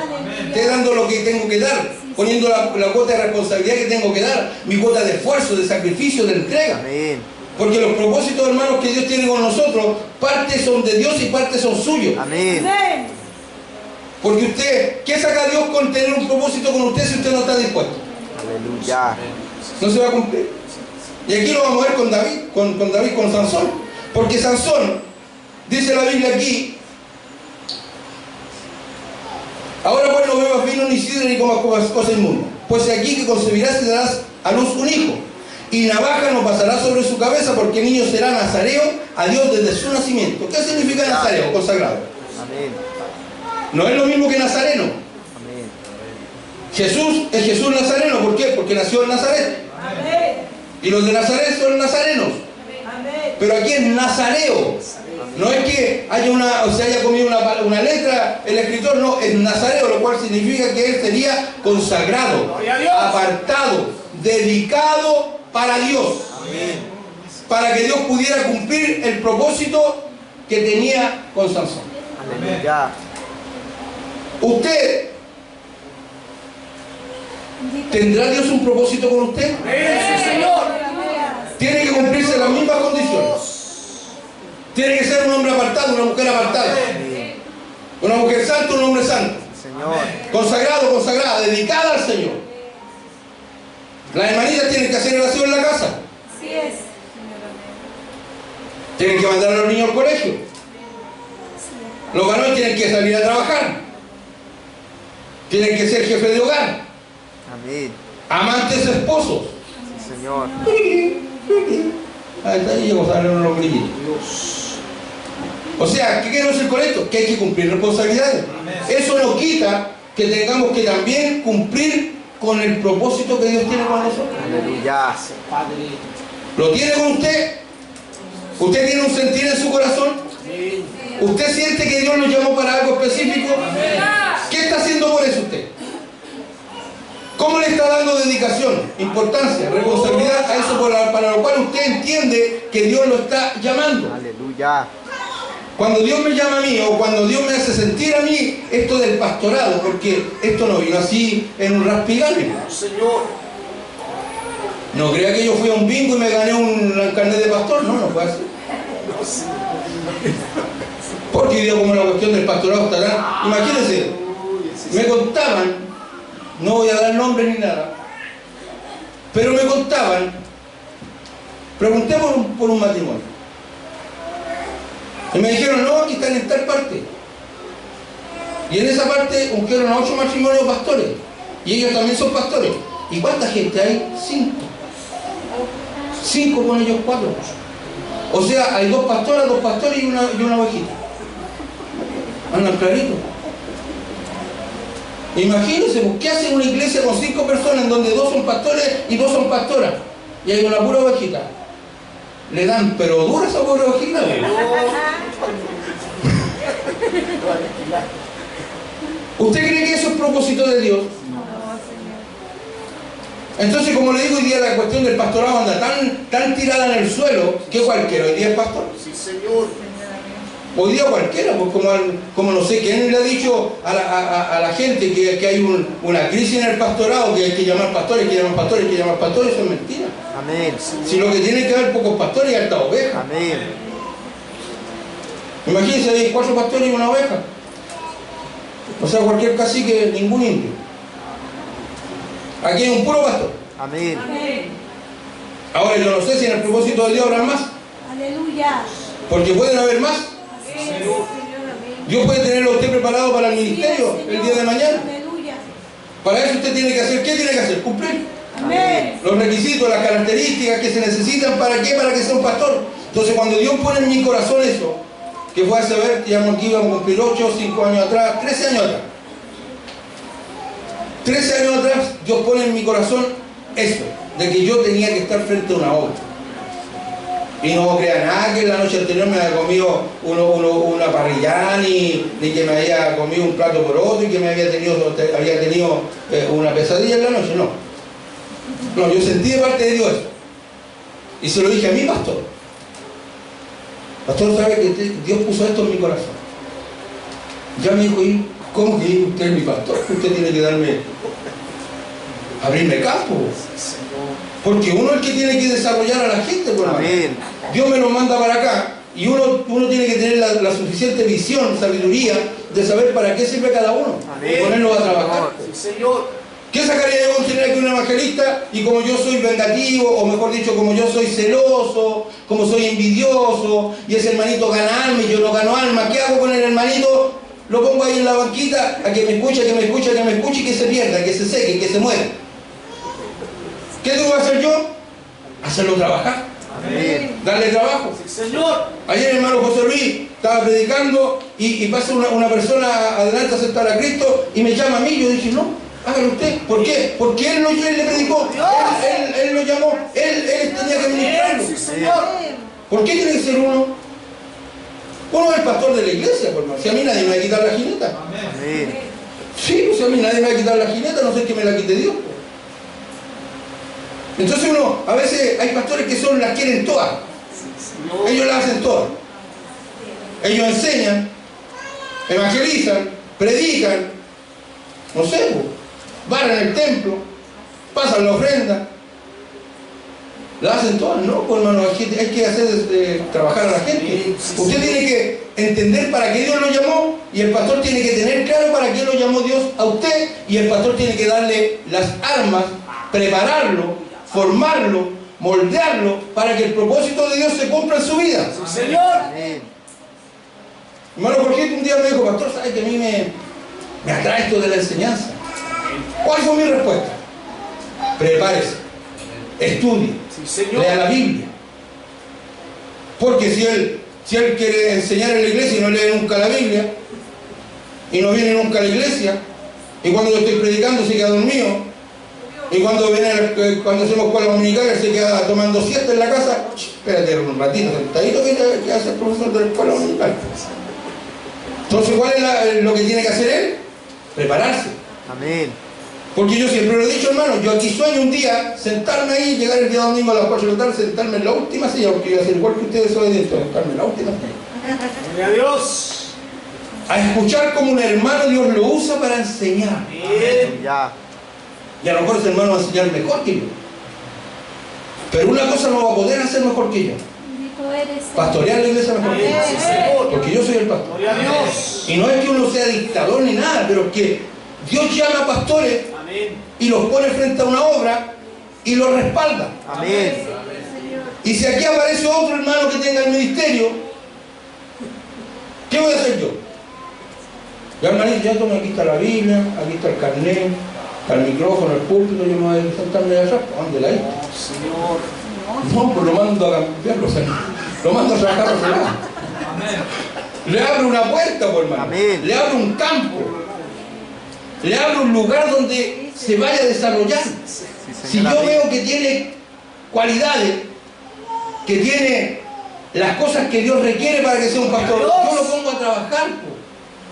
Esté dando lo que tengo que dar, poniendo la cuota de responsabilidad que tengo que dar, mi cuota de esfuerzo, de sacrificio, de entrega. Amén. Porque los propósitos, hermanos, que Dios tiene con nosotros, parte son de Dios y parte son suyos. Amén. Porque usted, ¿qué saca Dios con tener un propósito con usted si usted no está dispuesto? Aleluya. No se va a cumplir. Y aquí lo vamos a ver con David, con Sansón. Porque Sansón, dice la Biblia aquí, ahora pues no bebas vino ni sidra ni comas cosas inmundas, pues aquí que concebirás y darás a luz un hijo, y navaja no pasará sobre su cabeza, porque el niño será nazareo a Dios desde su nacimiento. ¿Qué significa nazareo? Consagrado. Amén. No es lo mismo que nazareno. Amén. Jesús es Jesús Nazareno. ¿Por qué? Porque nació en Nazaret. Y los de Nazaret son nazarenos. Pero aquí es nazareo. No es que se haya comido una letra el escritor, no, es nazareo, lo cual significa que él sería consagrado, apartado, dedicado para Dios. Para que Dios pudiera cumplir el propósito que tenía con Sansón. Aleluya. ¿Usted tendrá Dios un propósito con usted? Sí, Señor. Tiene que cumplirse las mismas condiciones. Tiene que ser un hombre apartado, una mujer apartada. Una mujer santa, un hombre santo. Señor. Consagrado, consagrada, dedicada al Señor. Las hermanitas tienen que hacer el aseo en la casa. Así es. Tienen que mandar a los niños al colegio. Los varones tienen que salir a trabajar. Tienen que ser jefe de hogar. Amén. Amantes esposos. Sí, Señor. Ahí está, ahí llegó a salir unos grillitos. O sea, ¿qué quiero decir con esto? Que hay que cumplir responsabilidades. Eso no quita que tengamos que también cumplir con el propósito que Dios tiene con nosotros. Aleluya. ¿Lo tiene con usted? ¿Usted tiene un sentir en su corazón? ¿Usted siente que Dios lo llamó para algo específico? ¿Qué está haciendo por eso usted? ¿Cómo le está dando dedicación, importancia, responsabilidad a eso para lo cual usted entiende que Dios lo está llamando? Aleluya. Cuando Dios me llama a mí o cuando Dios me hace sentir a mí esto del pastorado, porque esto no vino así en un raspigale. Señor. No crea que yo fui a un bingo y me gané un carnet de pastor. No, no fue así. Porque hoy día como la cuestión del pastorado está tan... Imagínense, me contaban, no voy a dar nombre ni nada, pero me contaban, pregunté por un matrimonio. Y me dijeron, no, aquí están en tal parte. Y en esa parte ungieron a 8 matrimonios pastores. Y ellos también son pastores. ¿Y cuánta gente hay? 5. 5 con ellos 4. O sea, hay 2 pastoras, 2 pastores y una ovejita. Andan clarito. Imagínense, ¿qué hace una iglesia con 5 personas en donde 2 son pastores y 2 son pastoras? Y hay una pura ovejita. Le dan, pero dura esa pobre ovejita. ¿Usted cree que eso es propósito de Dios? Entonces, como le digo, hoy día la cuestión del pastorado anda tan tirada en el suelo que cualquiera hoy día es pastor. Sí, Señor. Hoy día cualquiera, pues como no sé quién le ha dicho a la gente que hay una crisis en el pastorado, que hay que llamar pastores, que llamar pastores, que llamar pastores, eso es mentira. Amén. Si lo que tiene que haber pocos pastores y harta oveja. Amén. Imagínense, hay 4 pastores y una oveja. O sea, cualquier cacique, ningún indio. Aquí hay un puro pastor. Amén. Amén. Ahora yo no sé si en el propósito de Dios habrá más, Aleluya. porque pueden haber más. Así es, Señor. Amén. Dios puede tenerlo a usted preparado para el Así es, ministerio el Señor. día de mañana. Aleluya. Para eso usted tiene que hacer, ¿qué tiene que hacer? Cumplir Amén. los requisitos, las características que se necesitan. ¿Para qué? Para que sea un pastor. Entonces cuando Dios pone en mi corazón eso, que fue a saber, digamos aquí íbamos a cumplir 8, 5 años atrás, 13 años atrás. 13 años atrás Dios pone en mi corazón eso, de que yo tenía que estar frente a una obra. Y no crea nada que la noche anterior me había comido una parrillada, ni que me había comido un plato por otro, y que me había tenido una pesadilla en la noche, no. No, yo sentí de parte de Dios eso. Y se lo dije a mi pastor. Pastor, ¿sabe que Dios puso esto en mi corazón? Ya me dijo, ¿y cómo que usted es mi pastor? Usted tiene que abrirme campo. Porque uno es el que tiene que desarrollar a la gente, por Amén. Dios me lo manda para acá y uno tiene que tener la suficiente visión, sabiduría de saber para qué sirve cada uno. Amén. Y ponerlo a trabajar. Sí, Señor. ¿Qué sacaría yo con tener aquí un evangelista y como yo soy vengativo, o mejor dicho, como yo soy celoso, como soy envidioso, y ese hermanito gana alma y yo no gano alma? ¿Qué hago con el hermanito? Lo pongo ahí en la banquita a que me escuche, que me escuche, que me escuche y que se pierda, que se seque, que se muera. ¿Qué tengo que hacer yo? Hacerlo trabajar. Amén. Darle trabajo. Sí, Señor. Ayer el hermano José Luis estaba predicando y pasa una persona adelante a aceptar a Cristo y me llama a mí. Yo dije, no, hágalo usted. ¿Por qué? Porque él le predicó, él lo llamó, él tenía que ministrarlo. Sí, Señor. ¿Por qué tiene que ser uno? Uno es el pastor de la iglesia, por más. Si a mí nadie me va a quitar la jineta. Amén. Sí, pues si a mí nadie me va a quitar la jineta, no sé que me la quite Dios. Entonces a veces hay pastores que las quieren todas. Ellos las hacen todas. Ellos enseñan, evangelizan, predican, no sé, barran el templo, pasan la ofrenda, la hacen todas. No, pues hermano, hay que hacer trabajar a la gente. Usted tiene que entender para qué Dios lo llamó, y el pastor tiene que tener claro para qué lo llamó Dios a usted, y el pastor tiene que darle las armas, prepararlo, formarlo, moldearlo para que el propósito de Dios se cumpla en su vida. Sí, Señor. Amén. Hermano Jorge un día me dijo, pastor, ¿sabe que a mí me atrae esto de la enseñanza? ¿Cuál fue mi respuesta? Prepárese, estudie, Sí, Señor. lea la Biblia. Porque si él quiere enseñar en la iglesia y no lee nunca la Biblia, y no viene nunca a la iglesia, y cuando yo estoy predicando se queda dormido, y cuando hacemos escuela dominical se queda tomando siesta en la casa, espérate un ratito, sentadito que hace el profesor de la escuela dominical. Entonces, ¿cuál es lo que tiene que hacer él? Prepararse. Amén. Porque yo siempre lo he dicho, hermano, yo aquí sueño un día, sentarme ahí, llegar el día domingo a las 4 de la tarde, sentarme en la última silla, porque yo voy a ser igual que ustedes obedientes, sentarme en la última silla. Gloria a Dios. A escuchar como un hermano Dios lo usa para enseñar. Amén. Ya. Y a lo mejor ese hermano va a enseñar mejor que yo. Pero una cosa no va a poder hacer mejor que yo. Bendito eres, Señor. Pastorear la iglesia mejor que yo. Sí, Señor. Porque yo soy el pastor. Gloria a Dios. Y no es que uno sea dictador ni nada, pero es que Dios llama a pastores Amén. y los pone frente a una obra y los respalda. Amén. Y si aquí aparece otro hermano que tenga el ministerio, ¿qué voy a hacer yo? Ya hermanito, ya toma, aquí está la Biblia, aquí está el carnet, está el micrófono, el púlpito, yo me voy a sentarme allá atrás, ¿dónde la hice? Señor. No, pues lo mando a cambiarlo, o sea, lo mando a trabajar a otro lado. Le abre una puerta, por hermano. Amén. Le abre un campo. Le abre un lugar donde se vaya a desarrollar. Si Señor, yo amén. veo que tiene cualidades, que tiene las cosas que Dios requiere para que sea un pastor, yo lo pongo a trabajar, po.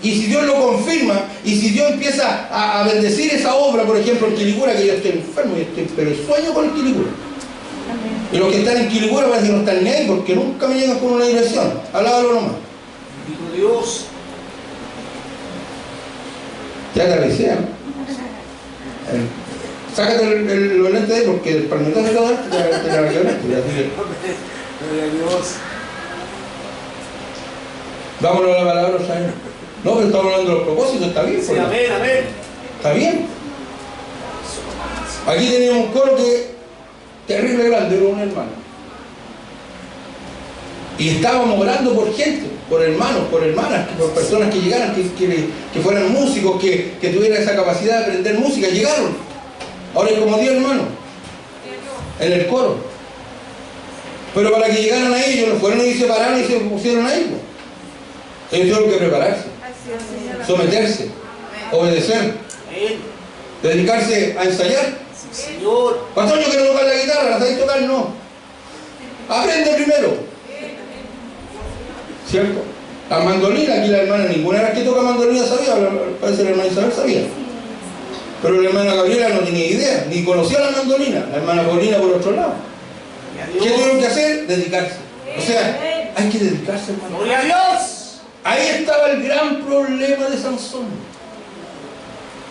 Y si Dios lo confirma, y si Dios empieza a bendecir esa obra, por ejemplo en Quilicura, que yo estoy enfermo, pero sueño con el Quilicura. Y los que están en Quilicura parece que no están ni ahí, porque nunca me llegan con una dirección. Alábalo nomás. Bendito Dios. Ya te avisé, ¿no? Sácate los lentes de él porque el palmetazo de todo te la quedó lente. Gloria a Dios. Vámonos a la palabra otra vez. No, pero estamos hablando de los propósitos, está bien. Sí, pues. amén, amén. Está bien. Aquí teníamos un coro que terrible grande, era un hermano. Y estábamos orando por gente, por hermanos, por hermanas, por personas que llegaran, que fueran músicos, que tuvieran esa capacidad de aprender música. Llegaron. Ahora hay como 10 hermanos en el coro. Pero para que llegaran a ellos, no fueron y se pararon y se pusieron a ellos. Ellos tuvieron que prepararse, someterse, obedecer, Amén. dedicarse a ensayar. Sí, Señor. Pastor, yo quiero tocar la guitarra, ¿la sabéis tocar? No. Aprende primero. ¿Cierto? La mandolina, aquí la hermana, ninguna de las que toca mandolina sabía, parece que la hermana Isabel sabía. Pero la hermana Gabriela no tenía idea, ni conocía la mandolina, la hermana Paulina por otro lado. ¿Qué tuvieron que hacer? Dedicarse. O sea, hay que dedicarse, hermano. Gloria a Dios. Ahí estaba el gran problema de Sansón,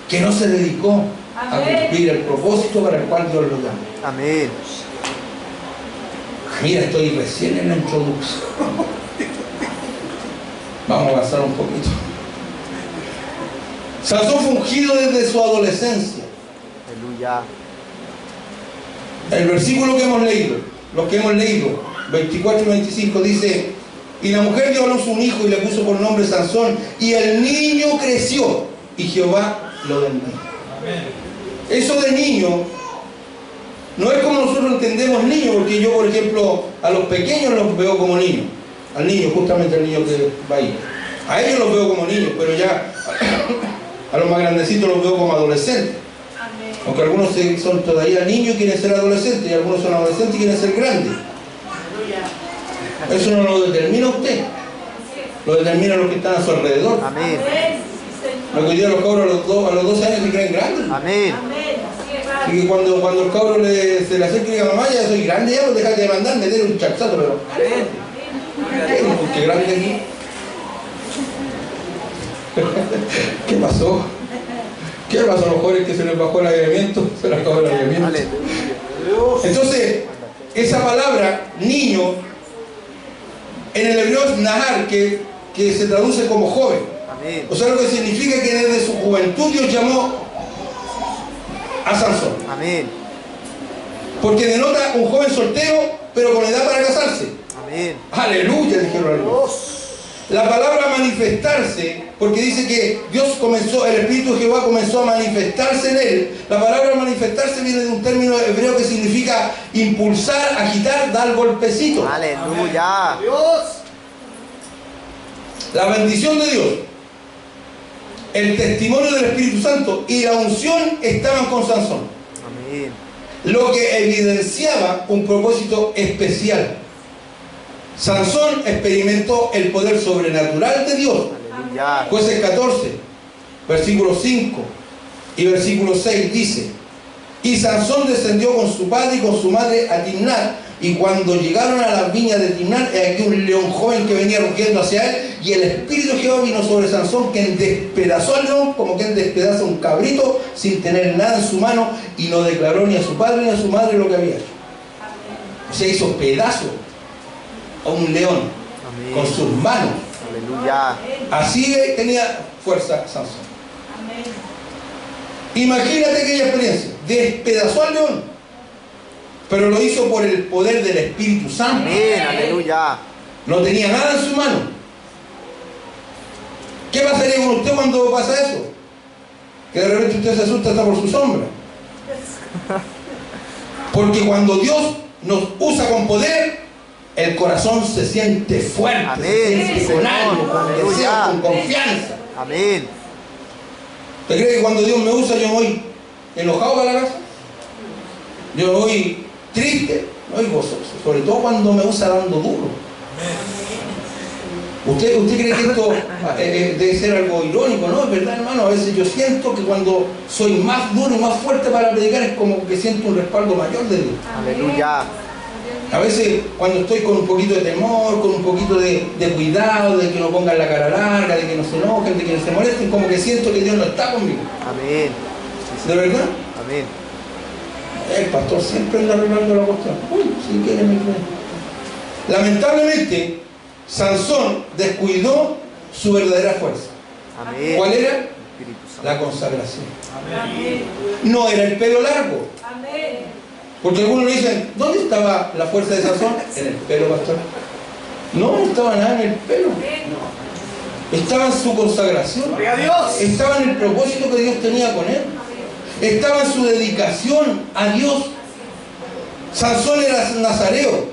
que no se dedicó a cumplir el propósito para el cual Dios lo llamó. Amén. Mira, estoy recién en la introducción. Vamos a avanzar un poquito. Sansón fue ungido desde su adolescencia. Aleluya. El versículo que hemos leído, los que hemos leído, 24 y 25, dice: y la mujer dio a luz un hijo y le puso por nombre Sansón, y el niño creció, y Jehová lo bendijo. Eso de niño no es como nosotros entendemos niño, porque yo, por ejemplo, a los pequeños los veo como niños. Al niño, justamente al niño que va ahí. A ellos los veo como niños, pero ya a los más grandecitos los veo como adolescentes. Aunque algunos son todavía niños y quieren ser adolescentes, y algunos son adolescentes y quieren ser grandes. Eso no lo determina usted, lo determinan los que están a su alrededor. Amén. Lo que hoy día los cabros a los 12 años se creen grandes. Amén. Y que cuando el cabro se le acerca y diga: mamá, ya soy grande, ya, pues déjate de mandar, meter un chachazo, pero qué grande aquí. ¿Qué pasó? ¿Qué pasó a los jóvenes que se les bajó el avivamiento? Se les acabó el avivamiento. Aleluya. Entonces, esa palabra niño en el hebreo es nahar, que se traduce como joven. Amén. O sea, lo que significa que desde su juventud Dios llamó a Sansón. Amén. Porque denota un joven soltero, pero con edad para casarse. Amén. Aleluya, dijeron algunos. La palabra manifestarse, porque dice que Dios comenzó, el Espíritu de Jehová comenzó a manifestarse en él. La palabra manifestarse viene de un término hebreo que significa impulsar, agitar, dar golpecito. Aleluya. Dios. La bendición de Dios, el testimonio del Espíritu Santo y la unción estaban con Sansón, Amén. lo que evidenciaba un propósito especial. Sansón experimentó el poder sobrenatural de Dios. Aleluya. Jueces 14, versículo 5 y versículo 6 dice: y Sansón descendió con su padre y con su madre a Timnat, y cuando llegaron a las viñas de Timnat, he aquí un león joven que venía rugiendo hacia él, y el Espíritu de Jehová vino sobre Sansón, quien despedazó al león como quien despedaza un cabrito sin tener nada en su mano, y no declaró ni a su padre ni a su madre lo que había hecho. O sea, hizo pedazo a un león Amén. con sus manos. Aleluya. Así tenía fuerza Sansón. Imagínate aquella experiencia. Despedazó al león, pero lo hizo por el poder del Espíritu Santo. Amén. Aleluya. No tenía nada en su mano. ¿Qué pasaría con usted cuando pasa eso? Que de repente usted se asusta hasta por su sombra. Porque cuando Dios nos usa con poder, el corazón se siente fuerte, Amén, se siente sí, con Señor. ánimo, con deseo, Aleluya. con confianza. Amén. ¿Usted cree que cuando Dios me usa yo voy enojado para la casa? Yo voy triste, no voy gozoso, sobre todo cuando me usa dando duro. ¿Usted cree que esto debe ser algo irónico? No, es verdad, hermano. A veces yo siento que cuando soy más duro y más fuerte para predicar es como que siento un respaldo mayor de Dios. Aleluya. A veces cuando estoy con un poquito de temor, con un poquito de cuidado, de que no pongan la cara larga, de que no se enojen, de que no se molesten, como que siento que Dios no está conmigo. Amén. ¿De verdad? Amén. El pastor siempre anda arreglando la cuestión. Uy, si quiere me cree. Lamentablemente, Sansón descuidó su verdadera fuerza. Amén. ¿Cuál era? Espíritu Santo. La consagración. Amén. No era el pelo largo. Amén. Porque algunos le dicen, ¿dónde estaba la fuerza de Sansón? En el pelo, pastor. No estaba nada en el pelo. Estaba en su consagración. Gloria a Dios. Estaba en el propósito que Dios tenía con él. Estaba en su dedicación a Dios. Sansón era nazareo.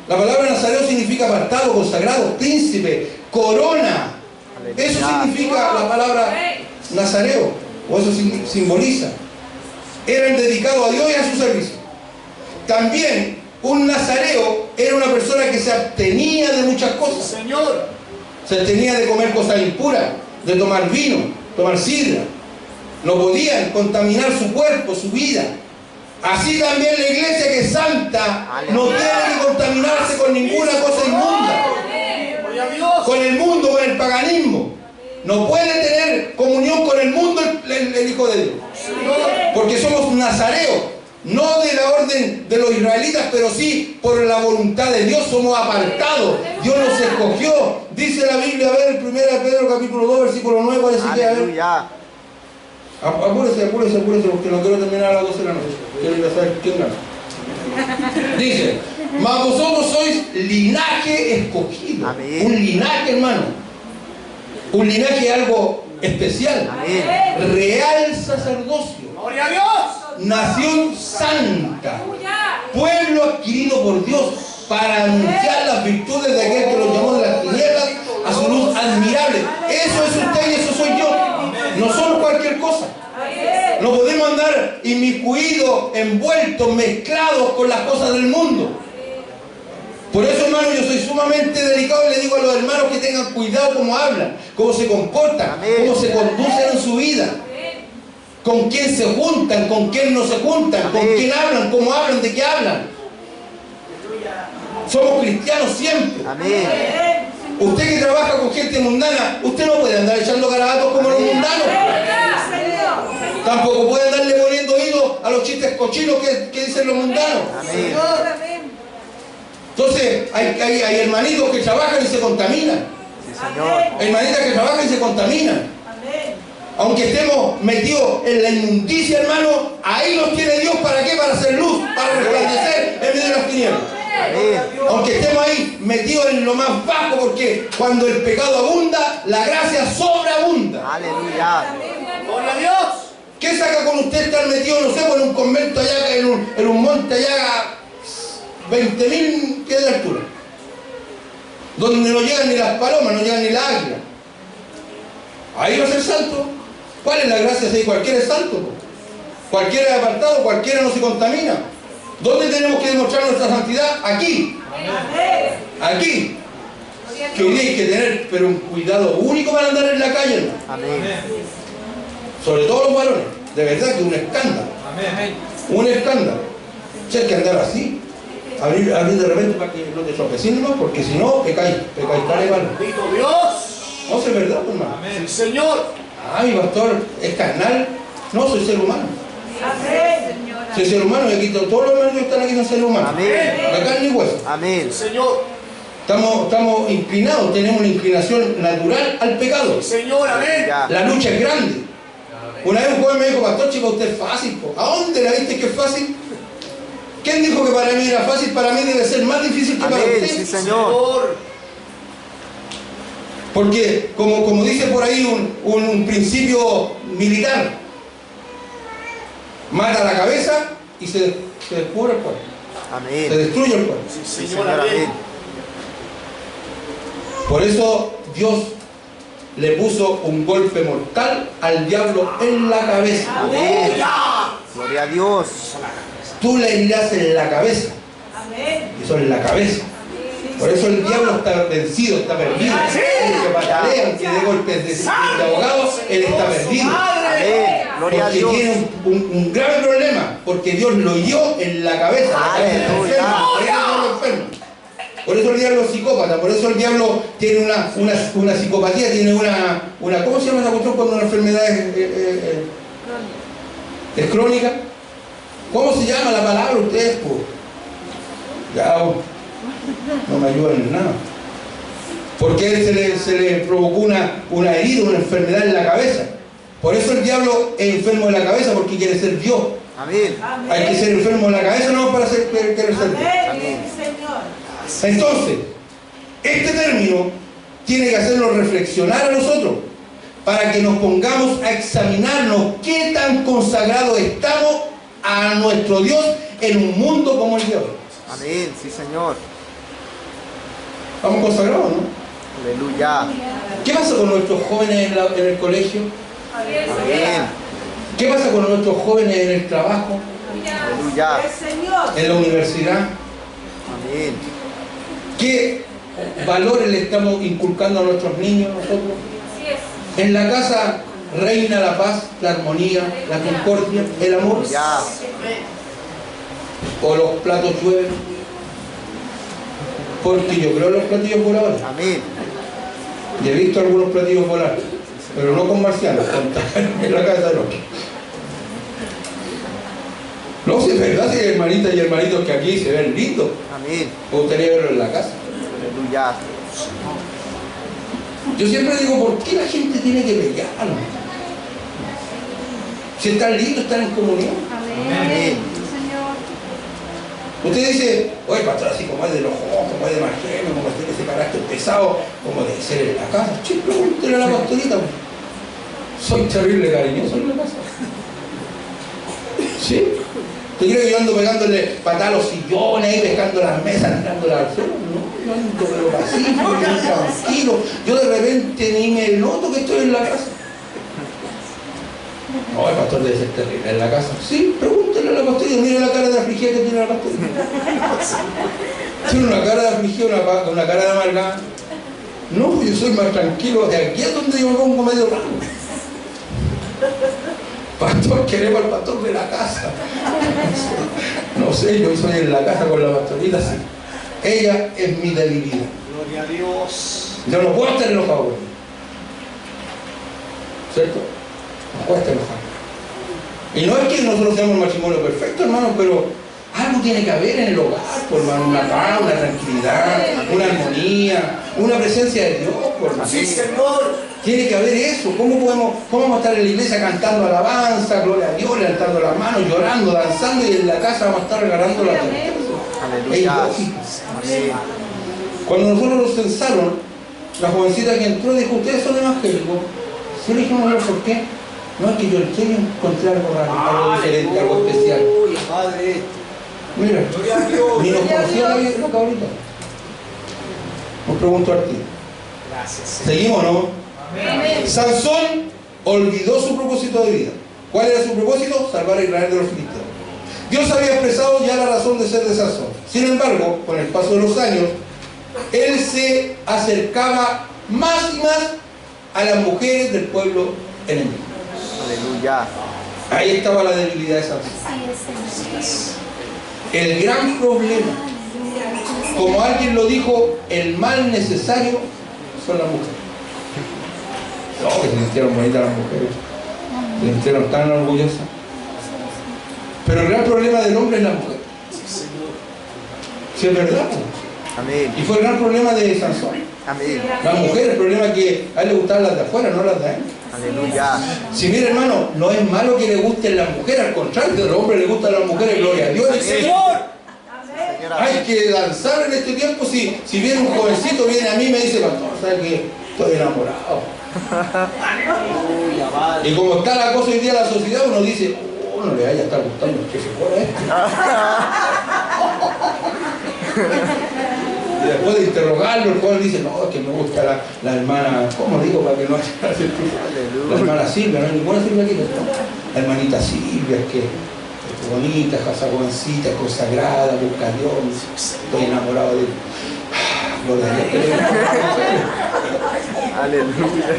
La palabra nazareo significa apartado, consagrado, príncipe, corona. Eso significa la palabra nazareo, o eso simboliza. Eran dedicados a Dios y a su servicio. También un nazareo era una persona que se abstenía de muchas cosas. Señor. Se abstenía de comer cosas impuras, de tomar vino, tomar sidra. No podían contaminar su cuerpo, su vida. Así también la iglesia, que es santa, no tiene que contaminarse con ninguna cosa inmunda. Gloria a Dios. Con el mundo, con el paganismo. No puede tener comunión con el mundo el Hijo de Dios. Porque somos nazareos, no de la orden de los israelitas, pero sí por la voluntad de Dios. Somos apartados. Dios nos escogió. Dice la Biblia, a ver, 1 Pedro capítulo 2, versículo 9, parece que a ver. Aleluya. Apúrese, porque no quiero terminar a las 12 de la noche. Quiero ir a saber quién gana. Dice, mas vosotros sois linaje escogido. Amén. Un linaje, hermano. Un linaje es algo especial. Amén. Real sacerdocio. Gloria a Dios. Nación santa. Pueblo adquirido por Dios para anunciar las virtudes de aquel que los llamó de las tinieblas a su luz admirable. Eso es usted y eso soy yo. No somos cualquier cosa. No podemos andar inmiscuidos, envueltos, mezclados con las cosas del mundo. Por eso, hermano, yo soy sumamente delicado y le digo a los hermanos que tengan cuidado cómo hablan, cómo se comportan, Amén. cómo se conducen en su vida, con quién se juntan, con quién no se juntan, con Amén. quién hablan, cómo hablan, de qué hablan. Somos cristianos siempre. Amén. Usted que trabaja con gente mundana, usted no puede andar echando garabatos como los mundanos. Tampoco puede andarle poniendo oídos a los chistes cochinos que dicen los mundanos. Amén. Entonces, hay hermanitos que trabajan y se contaminan. Sí, Señor. Hermanitas que trabajan y se contaminan. Aunque estemos metidos en la inmundicia, hermano, ahí nos tiene Dios. ¿Para qué? Para hacer luz, para resplandecer en medio de las tinieblas. Amén. Aunque estemos ahí metidos en lo más bajo, porque cuando el pecado abunda, la gracia sobreabunda. Aleluya. Gloria a Dios. ¿Qué saca con usted estar metido, no sé, en un convento allá, en un monte allá a 20.000 pies de altura? Donde no llegan ni las palomas, no llegan ni las águilas. Ahí va a ser santo. ¿Cuál es la gracia? Si cualquiera es santo, po. Cualquiera es apartado, cualquiera no se contamina. ¿Dónde tenemos que demostrar nuestra santidad? Aquí. Aquí. Que hoy día hay que tener, pero un cuidado único para andar en la calle, hermano. Amén. Sobre todo los varones. De verdad que es un escándalo. Un escándalo. Si hay que andar así, abrir de repente para que no te tropecen más, porque si no, pecáis tal y mal. Bendito Dios. No, es verdad, hermano. El Señor. Ah, mi pastor es carnal. No, soy ser humano. Soy ser humano y aquí todos los hermanos que están aquí son seres humanos. Amén. De carne y hueso. Amén. El Señor. Estamos inclinados, tenemos una inclinación natural al pecado. El Señor. Amén. Ya. La lucha es grande. Una vez un joven me dijo, pastor, chico, usted es fácil. Po. ¿A dónde la viste que es fácil? ¿Quién dijo que para mí era fácil? Para mí debe ser más difícil que para Amén. usted. Sí, Señor. Porque, como dice por ahí un principio militar, mata la cabeza y se descubre el cuerpo. Se Amén. destruye el cuerpo. Sí, Sí, Señor. Señor. Amén. Por eso Dios le puso un golpe mortal al diablo en la cabeza. Amén. Gloria a Dios. Tú le irás en la cabeza. Eso es la cabeza. Por eso el diablo está vencido, está perdido. El que patalean, que dé golpes de abogados, él está perdido. Amén. Gloria a Porque Dios. tiene un grave problema, porque Dios lo hirió en la cabeza. La cabeza Aleluya. enferma. Por eso Dios lo Por eso el diablo es psicópata, por eso el diablo tiene una psicopatía, tiene una ¿cómo se llama esa cuestión cuando una enfermedad es crónica? ¿Cómo se llama la palabra ustedes? Pues? Ya, no me ayudan en nada. Porque a él se le provocó una herida, una enfermedad en la cabeza. Por eso el diablo es enfermo de la cabeza, porque quiere ser Dios. Amén. Hay que ser enfermo de la cabeza no para querer ser Dios. Amén, Señor. Entonces, este término tiene que hacernos reflexionar a nosotros para que nos pongamos a examinarnos qué tan consagrados estamos a nuestro Dios en un mundo como el de hoy. Amén. Sí, Señor. Estamos consagrados, ¿no? Aleluya. ¿Qué pasa con nuestros jóvenes en el colegio? Amén. ¿Qué pasa con nuestros jóvenes en el trabajo? Aleluya. ¿En la universidad? Amén. ¿Qué valores le estamos inculcando a nuestros niños nosotros? En la casa reina la paz, la armonía, la concordia, el amor. Ya. O los platos llueven. Porque yo creo en los platillos voladores. Amén. Y he visto algunos platillos volar, pero no con marcianos, en la casa del otro. No, si es verdad, si hay hermanitas y hermanitos que aquí se ven lindos. Amén. Me gustaría verlo en la casa. Aleluya. Yo siempre digo, ¿por qué la gente tiene que pelear? Si están lindos, están en comunión. Amén. Señor. Usted dice, oye, pastor, así como es de los ojos, como es de margen, como tiene ese carácter pesado, como debe ser en la casa. Che, pregúntele a la pastorita. Soy terrible cariñoso en la casa. ¿Sí? ¿Usted cree que yo ando pegándole patada a los sillones, ahí pescando las mesas, tirándolas al suelo? No, yo ando pero pacífico, bien tranquilo. Yo de repente ni me noto que estoy en la casa. No, el pastor debe ser terrible en la casa. Sí, pregúntele a la pastorita, mire la cara de afligida que tiene la pastorita. Tiene una cara de afligida, una cara de amargada. No, yo soy más tranquilo. De aquí a donde yo me pongo medio raro. Pastor, queremos al pastor de la casa. No sé, yo soy en la casa con la pastorita. Sí. Ella es mi debilidad. Gloria a Dios. Yo no puedo estar enojado. ¿Cierto? No cuesta enojar. Y no es que nosotros seamos un matrimonio perfecto, hermano, pero algo tiene que haber en el hogar, por hermano, una paz, una tranquilidad, una armonía, una presencia de Dios, por hermano. Sí, Señor. Tiene que haber eso. ¿Cómo vamos a estar en la iglesia cantando alabanza, gloria a Dios, levantando las manos, llorando, danzando, y en la casa vamos a estar regalando la tristeza? Es Aleluya. ilógico. Amén. Cuando nosotros nos censaron, la jovencita que entró dijo, ¿ustedes son evangélicos? Sí, le dijimos, no, ¿por qué? No, es que yo encontré algo raro, algo diferente, algo especial. Uy, Padre. Mira, Gloria a Dios. ni nos conocía la cabrita. Nos preguntó a ti. Gracias, Señor. ¿Seguimos o no? Amén. Sansón olvidó su propósito de vida. ¿Cuál era su propósito? Salvar a Israel de los filisteos. Dios había expresado ya la razón de ser de Sansón. Sin embargo, con el paso de los años, él se acercaba más y más a las mujeres del pueblo enemigo. Aleluya. Ahí estaba la debilidad de Sansón. Así es, Señor. El gran problema, como alguien lo dijo, el mal necesario son las mujeres. No, que se sintieron bonitas las mujeres, se sintieron tan orgullosas. Pero el gran problema del hombre es la mujer. Si es verdad. Amén. Y fue el gran problema de Sansón. Amén. Las mujeres, el problema es que a él le gustaban las de afuera, no las de él. Aleluya. Si mire, hermano, no es malo que le gusten las mujeres, al contrario, que a los hombres les gustan las mujeres, gloria a Dios. Amén. Señor, Señora. hay que danzar en este tiempo. Si viene un jovencito, viene a mí y me dice, pastor, ¿sabes qué? Estoy enamorado. Aleluya, Padre. Y como está la cosa hoy día en la sociedad, uno dice, oh, no le vaya a estar gustando el que se fuera Y después de interrogarlo, el joven dice, no, es que me gusta la hermana, ¿cómo digo para que no haya la hermana Silvia? No hay ninguna Silvia aquí, ¿no? La hermanita Silvia, es que es bonita, esa jovencita, es consagrada, busca a Dios, estoy enamorado de él. Gloria a Dios. Aleluya.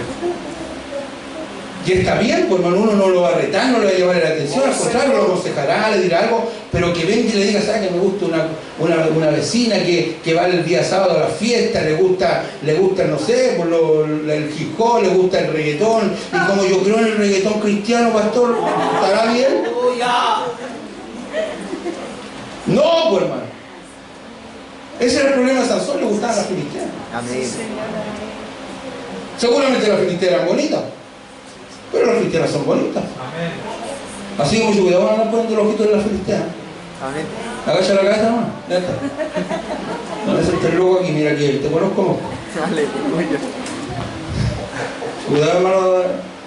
Y está bien, pues hermano, uno no lo va a retar, no le va a llevar la atención, al contrario, lo aconsejará, le dirá algo, pero que venga y le diga, ¿sabes que me gusta una vecina que va el día sábado a la fiesta, le gusta no sé, por el hip hop, le gusta el reggaetón, y como yo creo en el reggaetón cristiano, pastor, ¿estará bien? No, pues hermano. Ese era el problema de Sansón, le gustaban las filisteas. Amén. Seguramente las filisteas eran bonitas, pero las filisteas son bonitas. Así como mucho cuidado, van a andar poniendo los ojitos de las filisteas. Amén. Agacha la cabeza nomás, ya está. No es el loco aquí, mira que te conozco. Aleluya. Cuidado, hermano,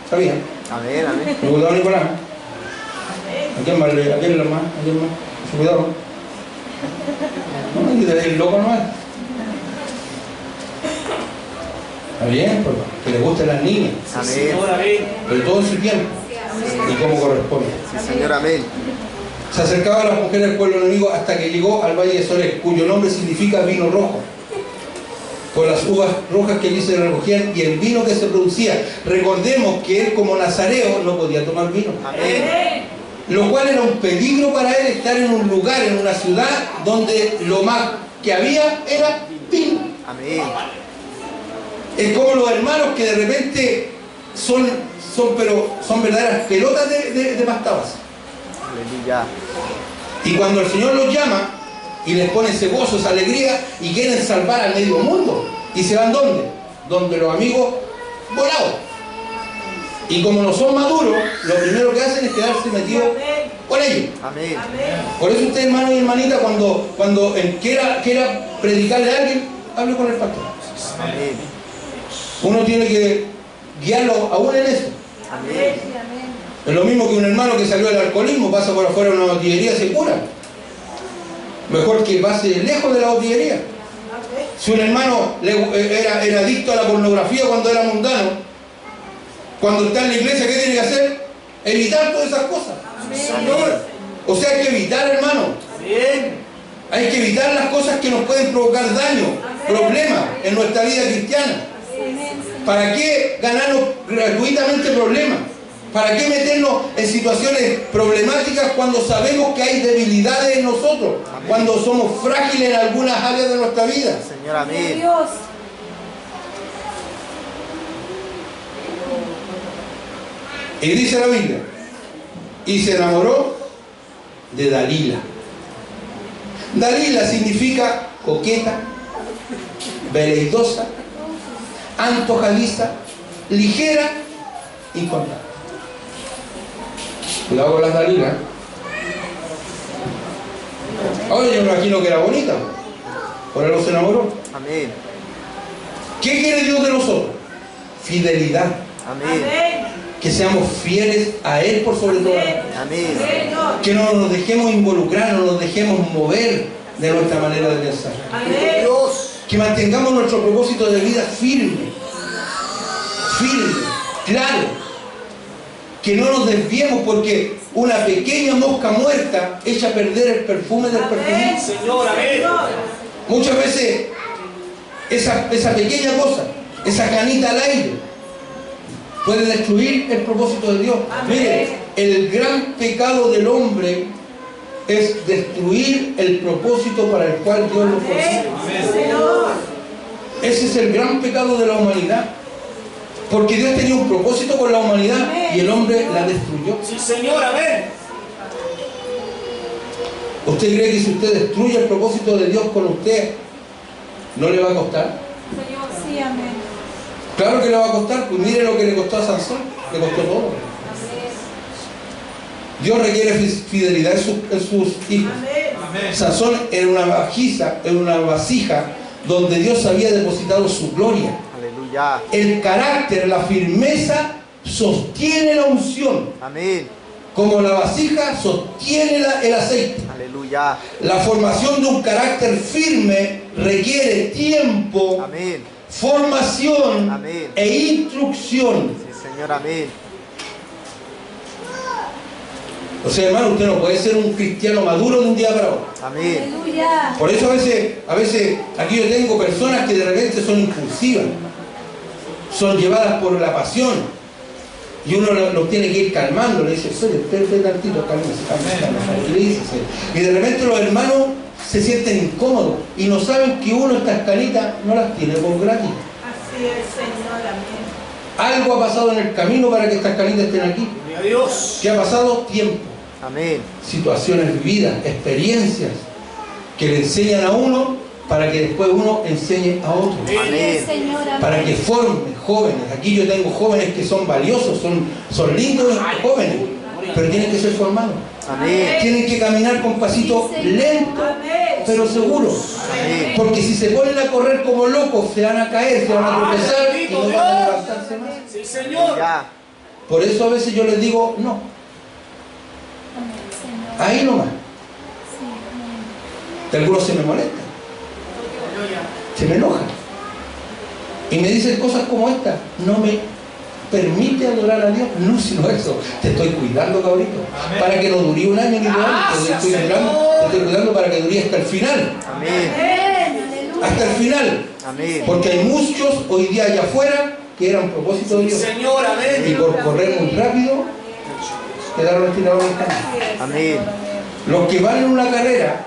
sabía. Amén, amén. Cuidado, Nicolás. ¿A quién más? ¿A quién más? Cuidado. No, el loco no es. Está bien, pues, que le gusten las niñas. Amén. Señor, amén. Pero todo en su tiempo. Y como corresponde. Sí, Señor, amén. Se acercaba a las mujeres del pueblo enemigo hasta que llegó al valle de Sorek, cuyo nombre significa vino rojo, con las uvas rojas que allí se recogían y el vino que se producía. Recordemos que él, como nazareo, no podía tomar vino. Amén. Lo cual era un peligro para él estar en un lugar, en una ciudad, donde lo más que había era vino. Amén. Es como los hermanos que de repente son verdaderas pelotas de pastabas. Aleluya. Y cuando el Señor los llama y les pone ese gozo, esa alegría y quieren salvar al medio mundo, y se van ¿dónde? Donde los amigos volados. Y como no son maduros, lo primero que hacen es quedarse metidos con ellos. Amén. Por eso usted, hermano y hermanita, cuando quiera predicarle a alguien, hable con el pastor. Amén. Uno tiene que guiarlo aún en eso. Amén. Es lo mismo que un hermano que salió del alcoholismo, pasa por afuera de una botillería, se cura. Mejor que pase lejos de la botillería. Si un hermano era adicto a la pornografía cuando era mundano, cuando está en la iglesia, ¿qué tiene que hacer? Evitar todas esas cosas. Señor. O sea, hay que evitar, hermano. Hay que evitar las cosas que nos pueden provocar daño, problemas en nuestra vida cristiana. ¿Para qué ganarnos gratuitamente problemas? ¿Para qué meternos en situaciones problemáticas cuando sabemos que hay debilidades en nosotros? Amén. Cuando somos frágiles en algunas áreas de nuestra vida. Señor, amén. Y dice la Biblia, y se enamoró de Dalila. Dalila significa coqueta, veleidosa, antojadiza, ligera y constante. Cuidado con las Dalilas. Ahora yo me imagino que era bonita, por eso se enamoró. Amén. ¿Qué quiere Dios de nosotros? Fidelidad. Amén. Que seamos fieles a Él por sobre todo. Amén. Que no nos dejemos involucrar, no nos dejemos mover de nuestra manera de pensar. Que mantengamos nuestro propósito de vida firme, claro. Que no nos desviemos porque una pequeña mosca muerta echa a perder el perfume del perfumista. Señor, amén. Muchas veces esa pequeña cosa, esa canita al aire, puede destruir el propósito de Dios. Mire, el gran pecado del hombre es destruir el propósito para el cual Dios lo formó. Ese es el gran pecado de la humanidad. Porque Dios tenía un propósito con la humanidad y el hombre la destruyó. Sí, Señor, amén. ¿Usted cree que si usted destruye el propósito de Dios con usted, no le va a costar? Sí, amén. Claro que le va a costar, pues mire lo que le costó a Sansón, le costó todo. Dios requiere fidelidad en sus hijos. Sansón era una vasija donde Dios había depositado su gloria. Aleluya. El carácter, la firmeza sostiene la unción. Amén. Como la vasija sostiene el aceite. Aleluya. La formación de un carácter firme requiere tiempo, Amén. formación Amén. e instrucción. Sí, Señor, amén. O sea, hermano, usted no puede ser un cristiano maduro de un día para otro. Amén. Aleluya. Por eso a veces aquí yo tengo personas que de repente son impulsivas, son llevadas por la pasión Y uno lo tiene que ir calmando, le dice, espérate tantito, cálmese. Tranquilícese. Y de repente los hermanos se sienten incómodos y no saben que uno estas canitas no las tiene por gratis. Así es, Señor, amén. Algo ha pasado en el camino para que estas canitas estén aquí. Gloria a Dios. ¿Qué ha pasado? Tiempo, Amén. situaciones vividas, experiencias que le enseñan a uno para que después uno enseñe a otro. Amén. Señor, amén. Para que forme jóvenes. Aquí yo tengo jóvenes que son valiosos, son lindos y jóvenes, pero tienen que ser formados. Amén. Tienen que caminar con pasito lento, pero seguro. Amén. Porque si se ponen a correr como locos, se van a caer, se van a tropezar y no van a levantarse más. Sí, Señor. Ya. Por eso a veces yo les digo, no, Amén, Señor. ahí nomás. Sí, amén. Que algunos se me molestan, se me enojan. Y me dicen cosas como esta, no me permite adorar a Dios. No, sino eso, te estoy cuidando, cabrito, para que no dure un año ni 2 años. Te estoy cuidando para que dure hasta el final. Amén. Amén, aleluya. Hasta el final. Amén. Porque hay muchos hoy día allá afuera que eran propósito de Dios. Señor, amén. Y por correr muy rápido, quedaron estirados en el camino. Amén. Los que van en una carrera,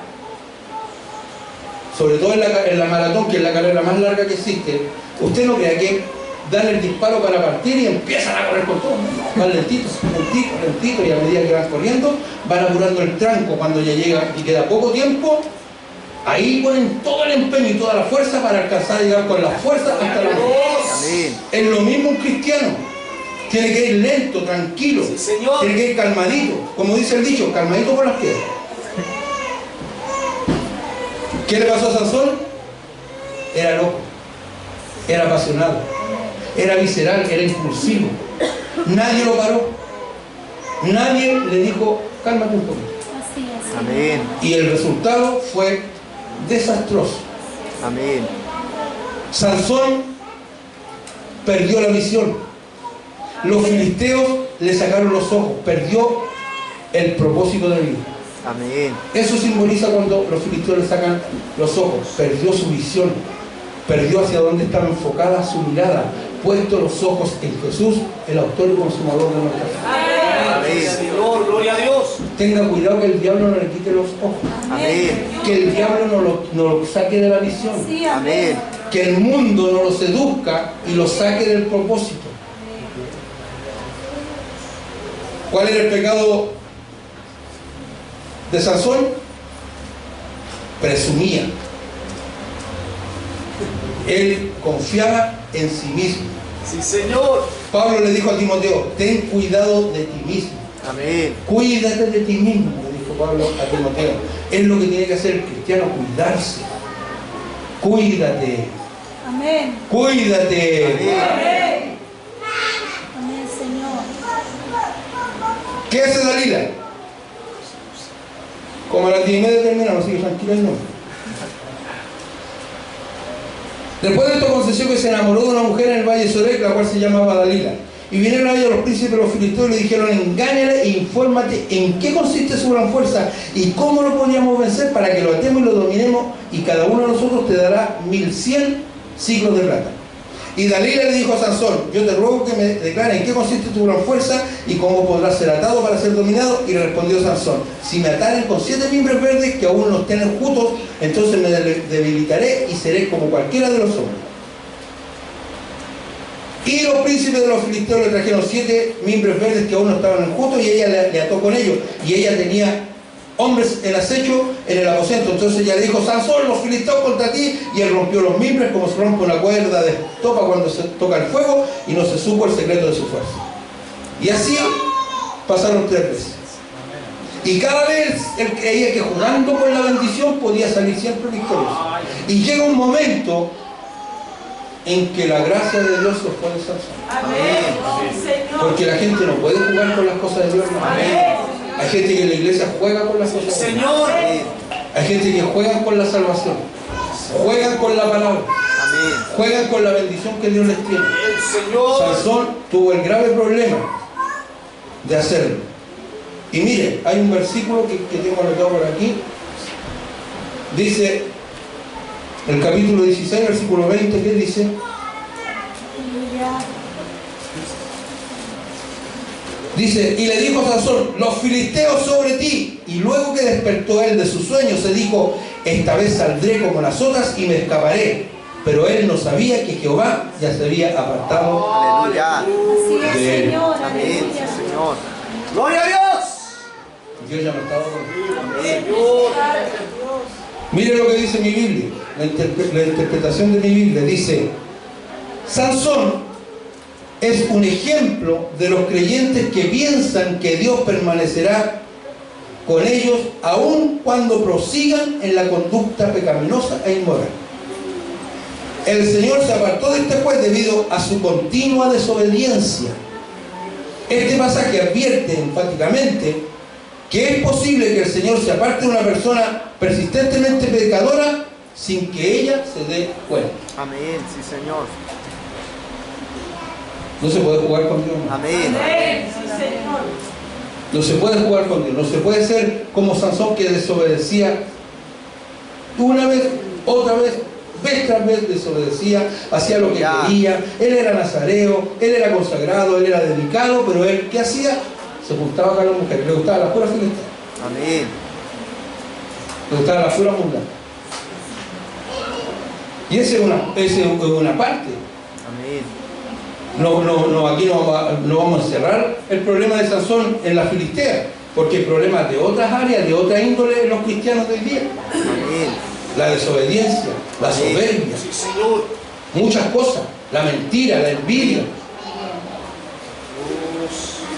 sobre todo en la maratón, que es la carrera más larga que existe, usted no crea que dan el disparo para partir y empiezan a correr con todo. Van lentitos, lentito, y a medida que van corriendo, van apurando el tranco. Cuando ya llega y queda poco tiempo, ahí ponen todo el empeño y toda la fuerza para alcanzar a llegar con la fuerza hasta la meta. Amén. Es lo mismo un cristiano. Tiene que ir lento, tranquilo. Sí, Señor. Tiene que ir calmadito. Como dice el dicho, calmadito por las piedras. ¿Qué le pasó a Sansón? Era loco, era apasionado, era visceral, era impulsivo. Nadie lo paró. Nadie le dijo, cálmate un poquito. Así es. Amén. Y el resultado fue desastroso. Amén. Sansón perdió la visión. Los filisteos le sacaron los ojos, perdió el propósito de vida. Amén. Eso simboliza cuando los filisteos le sacan los ojos, perdió su visión, perdió hacia dónde estaba enfocada su mirada, puesto los ojos en Jesús, el autor y consumador de nuestra fe. Amén. Señor, gloria a Dios. Tenga cuidado que el diablo no le quite los ojos, Amén. que el diablo no lo saque de la visión, Sí, Amén. que el mundo no lo seduzca y lo saque del propósito. ¿Cuál era el pecado de Sansón? Presumía. Él confiaba en sí mismo. Sí, Señor. Pablo le dijo a Timoteo, ten cuidado de ti mismo. Amén. Cuídate de ti mismo, le dijo Pablo a Timoteo. Es lo que tiene que hacer el cristiano, cuidarse. Cuídate. amén. Cuídate. Amén. Amén, Señor. ¿Qué hace Dalila? Como a las 10:30 terminamos, así que tranquilo no. Después de esto aconteció que se enamoró de una mujer en el valle de Sorek, la cual se llamaba Dalila. Y vinieron a ella los príncipes de los filisteos y le dijeron, engáñale e infórmate en qué consiste su gran fuerza y cómo lo podríamos vencer para que lo atemos y lo dominemos, y cada uno de nosotros te dará 1100 ciclos de plata. Y Dalila le dijo a Sansón, yo te ruego que me declares en qué consiste tu gran fuerza y cómo podrás ser atado para ser dominado. Y le respondió Sansón, si me ataren con 7 mimbres verdes que aún no estén enjutos, entonces me debilitaré y seré como cualquiera de los hombres. Y los príncipes de los filisteos le trajeron 7 mimbres verdes que aún no estaban enjutos, y ella le ató con ellos, y ella tenía hombres en acecho en el aposento. Entonces ella le dijo, Sansón, los filisteos contra ti, y él rompió los mimbres como se rompe una cuerda de estopa cuando se toca el fuego, y no se supo el secreto de su fuerza. Y así pasaron 3 veces. Y cada vez él creía que jugando con la bendición podía salir siempre victorioso. Y llega un momento en que la gracia de Dios se fue de Sansón. Amén, Señor. Porque la gente no puede jugar con las cosas de Dios, hermano. Hay gente que en la iglesia juega con las cosas de Dios. Señor. Hay gente que juega con la salvación, juegan con la palabra, Amén. juegan con la bendición que Dios les tiene. El Señor. Sansón tuvo el grave problema de hacerlo. Y mire, hay un versículo que tengo anotado por aquí. Dice, el capítulo 16, versículo 20, ¿qué dice? Aleluya. Dice, y le dijo a Sansón, los filisteos sobre ti. Y luego que despertó él de su sueño, se dijo, esta vez saldré como las otras y me escaparé. Pero él no sabía que Jehová ya se había apartado. Aleluya. Así es, Bien. Señor. Amén, Aleluya. sí, Señor. Gloria a Dios. Dios ya no estaba conmigo. Amén. Mire lo que dice mi Biblia, la interpretación de mi Biblia. Dice, Sansón es un ejemplo de los creyentes que piensan que Dios permanecerá con ellos aun cuando prosigan en la conducta pecaminosa e inmoral. El Señor se apartó de este juez debido a su continua desobediencia. Este pasaje advierte enfáticamente que es posible que el Señor se aparte de una persona persistentemente pecadora sin que ella se dé cuenta. Amén, sí, Señor. No se puede jugar con Dios. ¿No? Amén. Amén. Sí, Señor. No se puede jugar con Dios. No se puede ser como Sansón, que desobedecía una vez, otra vez tras vez desobedecía, hacía lo que quería. Él era nazareo, él era consagrado, él era dedicado, pero él, ¿qué hacía? Se juntaba con las mujeres, le gustaba la pura fiesta, Amén. le gustaba la pura mundana. Y esa es una parte. Amén. Aquí no vamos a encerrar el problema de Sansón en la Filistea, porque hay problemas de otras áreas, de otra índole en los cristianos de hoy día. Amén. La desobediencia, la soberbia, Sí, Señor. muchas cosas, la mentira, la envidia,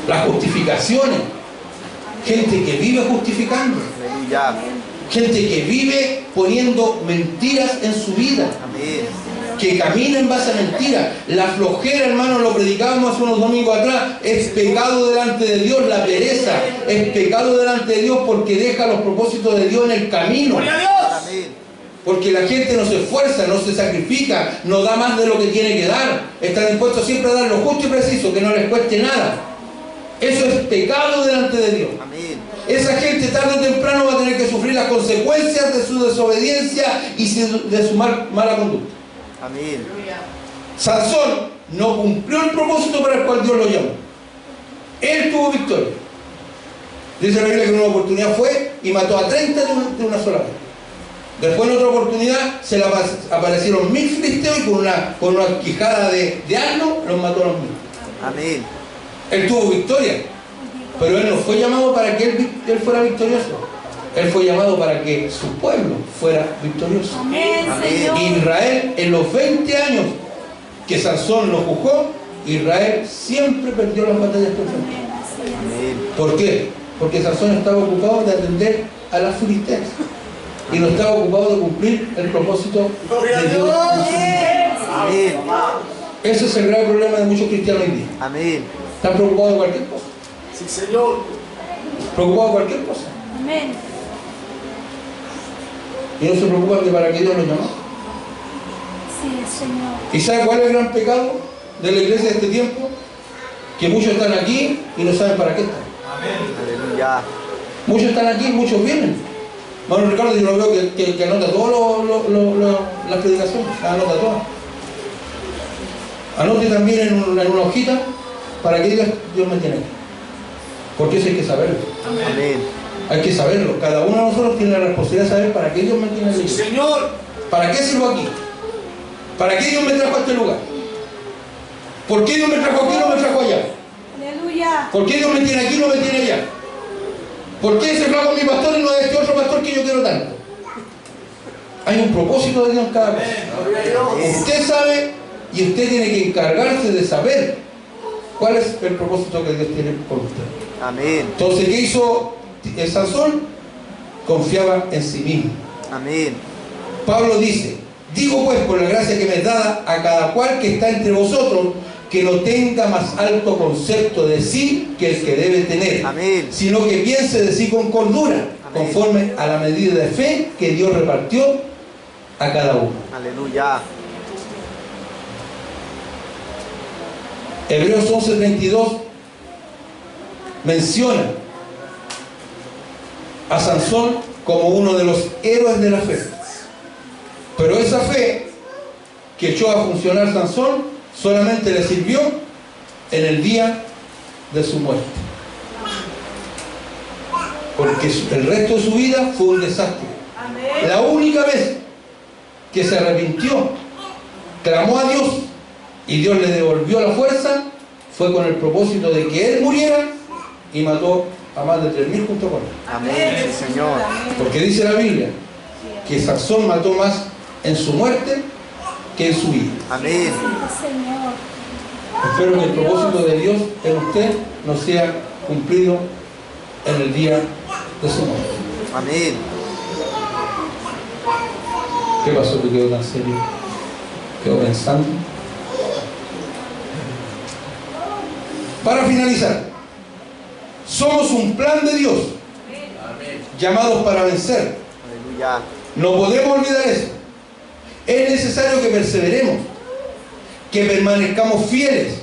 las justificaciones, gente que vive justificando, Aleluya. gente que vive poniendo mentiras en su vida, Amén. que camina en base a mentiras. La flojera, hermano, lo predicábamos hace unos domingos atrás, es pecado delante de Dios. La pereza es pecado delante de Dios porque deja los propósitos de Dios en el camino. Gloria a Dios. Amén. Porque la gente no se esfuerza, no se sacrifica, no da más de lo que tiene que dar. Están dispuestos siempre a dar lo justo y preciso, que no les cueste nada. Eso es pecado delante de Dios. Amén. Esa gente tarde o temprano va a tener que sufrir las consecuencias de su desobediencia y de su mala conducta. Amén. Sansón no cumplió el propósito para el cual Dios lo llamó. Él tuvo victoria. Dice la Biblia que en una oportunidad fue y mató a 30 de una sola vez. Después en otra oportunidad se le aparecieron 1000 filisteos y con una quijada de asno los mató a los 1000. Amén. Él tuvo victoria, pero él no fue llamado para que él fuera victorioso. Él fue llamado para que su pueblo fuera victorioso. Amén, Amén. Señor. Israel, en los 20 años que Sansón lo juzgó, Israel siempre perdió las batallas que enfrentó. Amén, así es. Amén. ¿Por qué? Porque Sansón estaba ocupado de atender a las filisteas y no estaba ocupado de cumplir el propósito Gloria a de Dios. Dios. Amén. Ese es el grave problema de muchos cristianos hoy día. Amén. Están preocupados de cualquier cosa. Sí, Señor. Preocupados de cualquier cosa. Amén. Y no se preocupan de para qué Dios los llamó. Sí, Señor. ¿Y sabe cuál es el gran pecado de la iglesia de este tiempo? Que muchos están aquí y no saben para qué están. Aleluya. Muchos están aquí, muchos vienen. Bueno, Ricardo, yo lo veo que anota todas las predicaciones, las anota todas. Anote también en una hojita para que Dios me tiene aquí. Porque eso hay que saberlo. Amén. Hay que saberlo. Cada uno de nosotros tiene la responsabilidad de saber para qué Dios me tiene Sí, aquí. Señor. ¿Para qué sirvo aquí? ¿Para qué Dios me trajo a este lugar? ¿Por qué Dios me trajo aquí y no me trajo allá? Aleluya. ¿Por qué Dios me tiene aquí y no me tiene allá? ¿Por qué ese flaco es mi pastor y no es este otro pastor que yo quiero tanto? Hay un propósito de Dios en cada cosa. Gloria a Dios. Usted sabe y usted tiene que encargarse de saber cuál es el propósito que Dios tiene con usted. Amén. Entonces, ¿qué hizo Sansón? Confiaba en sí mismo. Amén. Pablo dice, digo pues por la gracia que me es dada a cada cual que está entre vosotros, que no tenga más alto concepto de sí que el que debe tener, Amén. sino que piense de sí con cordura, Amén. conforme a la medida de fe que Dios repartió a cada uno. Aleluya. Hebreos 11:32 menciona a Sansón como uno de los héroes de la fe. Pero esa fe que echó a funcionar Sansón solamente le sirvió en el día de su muerte. porque el resto de su vida fue un desastre. La única vez que se arrepintió, clamó a Dios y Dios le devolvió la fuerza, fue con el propósito de que él muriera y mató a más de 3.000 junto con él. Amén, sí, Señor. Porque dice la Biblia que Sansón mató más en su muerte que en su vida. Amén. Señor. Espero que el propósito de Dios en usted no sea cumplido en el día de su muerte. Amén. ¿Qué pasó que quedó tan serio? ¿Quedó pensando? Para finalizar, somos un plan de Dios, llamados para vencer. Aleluya. No podemos olvidar eso. Es necesario que perseveremos, que permanezcamos fieles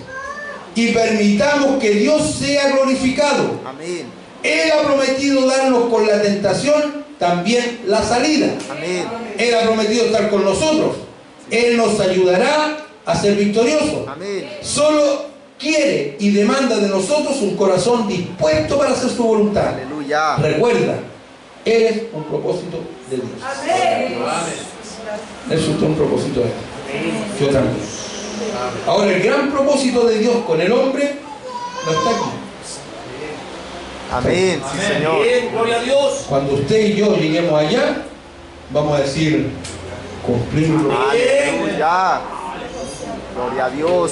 y permitamos que Dios sea glorificado. Amén. Él ha prometido darnos con la tentación también la salida. Amén. Él ha prometido estar con nosotros. Él nos ayudará a ser victoriosos. Amén. Solo quiere y demanda de nosotros un corazón dispuesto para hacer su voluntad. Aleluya. Recuerda, eres un propósito de Dios. Es usted un propósito de Dios. Yo también. Ahora, el gran propósito de Dios con el hombre no está aquí. Amén, sí, Señor. Bien, gloria a Dios. Cuando usted y yo lleguemos allá, vamos a decir, cumplirlo. Aleluya. Gloria a Dios.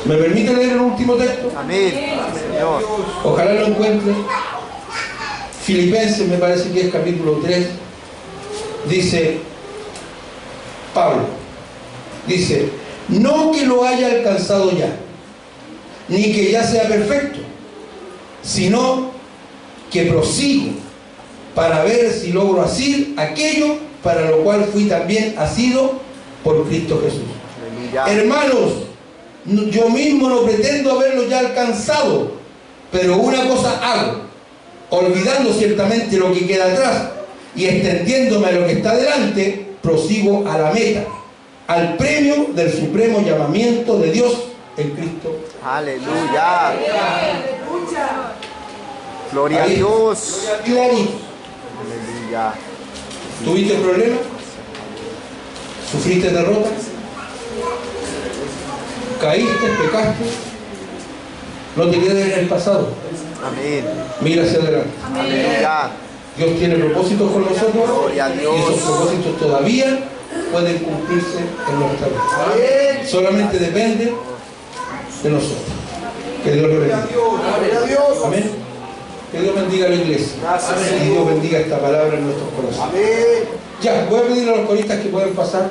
¿Me permite leer el último texto? Amén, sí, Señor. Ojalá lo encuentre. Filipenses, me parece que es capítulo 3. Dice Pablo, dice, no que lo haya alcanzado ya, ni que ya sea perfecto, sino que prosigo para ver si logro asir aquello para lo cual fui también asido por Cristo Jesús. Aleluya. Hermanos, yo mismo no pretendo haberlo ya alcanzado, pero una cosa hago, olvidando ciertamente lo que queda atrás y extendiéndome a lo que está delante, prosigo a la meta, al premio del supremo llamamiento de Dios en Cristo. Aleluya. Gloria a Ahí. Dios. Clarito. Aleluya. ¿Tuviste problemas? ¿Sufriste derrota? ¿Caíste? ¿Pecaste? No te quedes en el pasado. Amén. Mira hacia adelante. Aleluya. Dios tiene propósitos con nosotros Gloria a Dios. y esos propósitos todavía pueden cumplirse en nuestra vida. Solamente depende de nosotros. Que Dios lo bendiga. Gloria a Dios. Amén. Que Dios bendiga a la iglesia. Y Dios bendiga esta palabra en nuestros corazones. Amén. Ya, voy a pedir a los coristas que puedan pasar.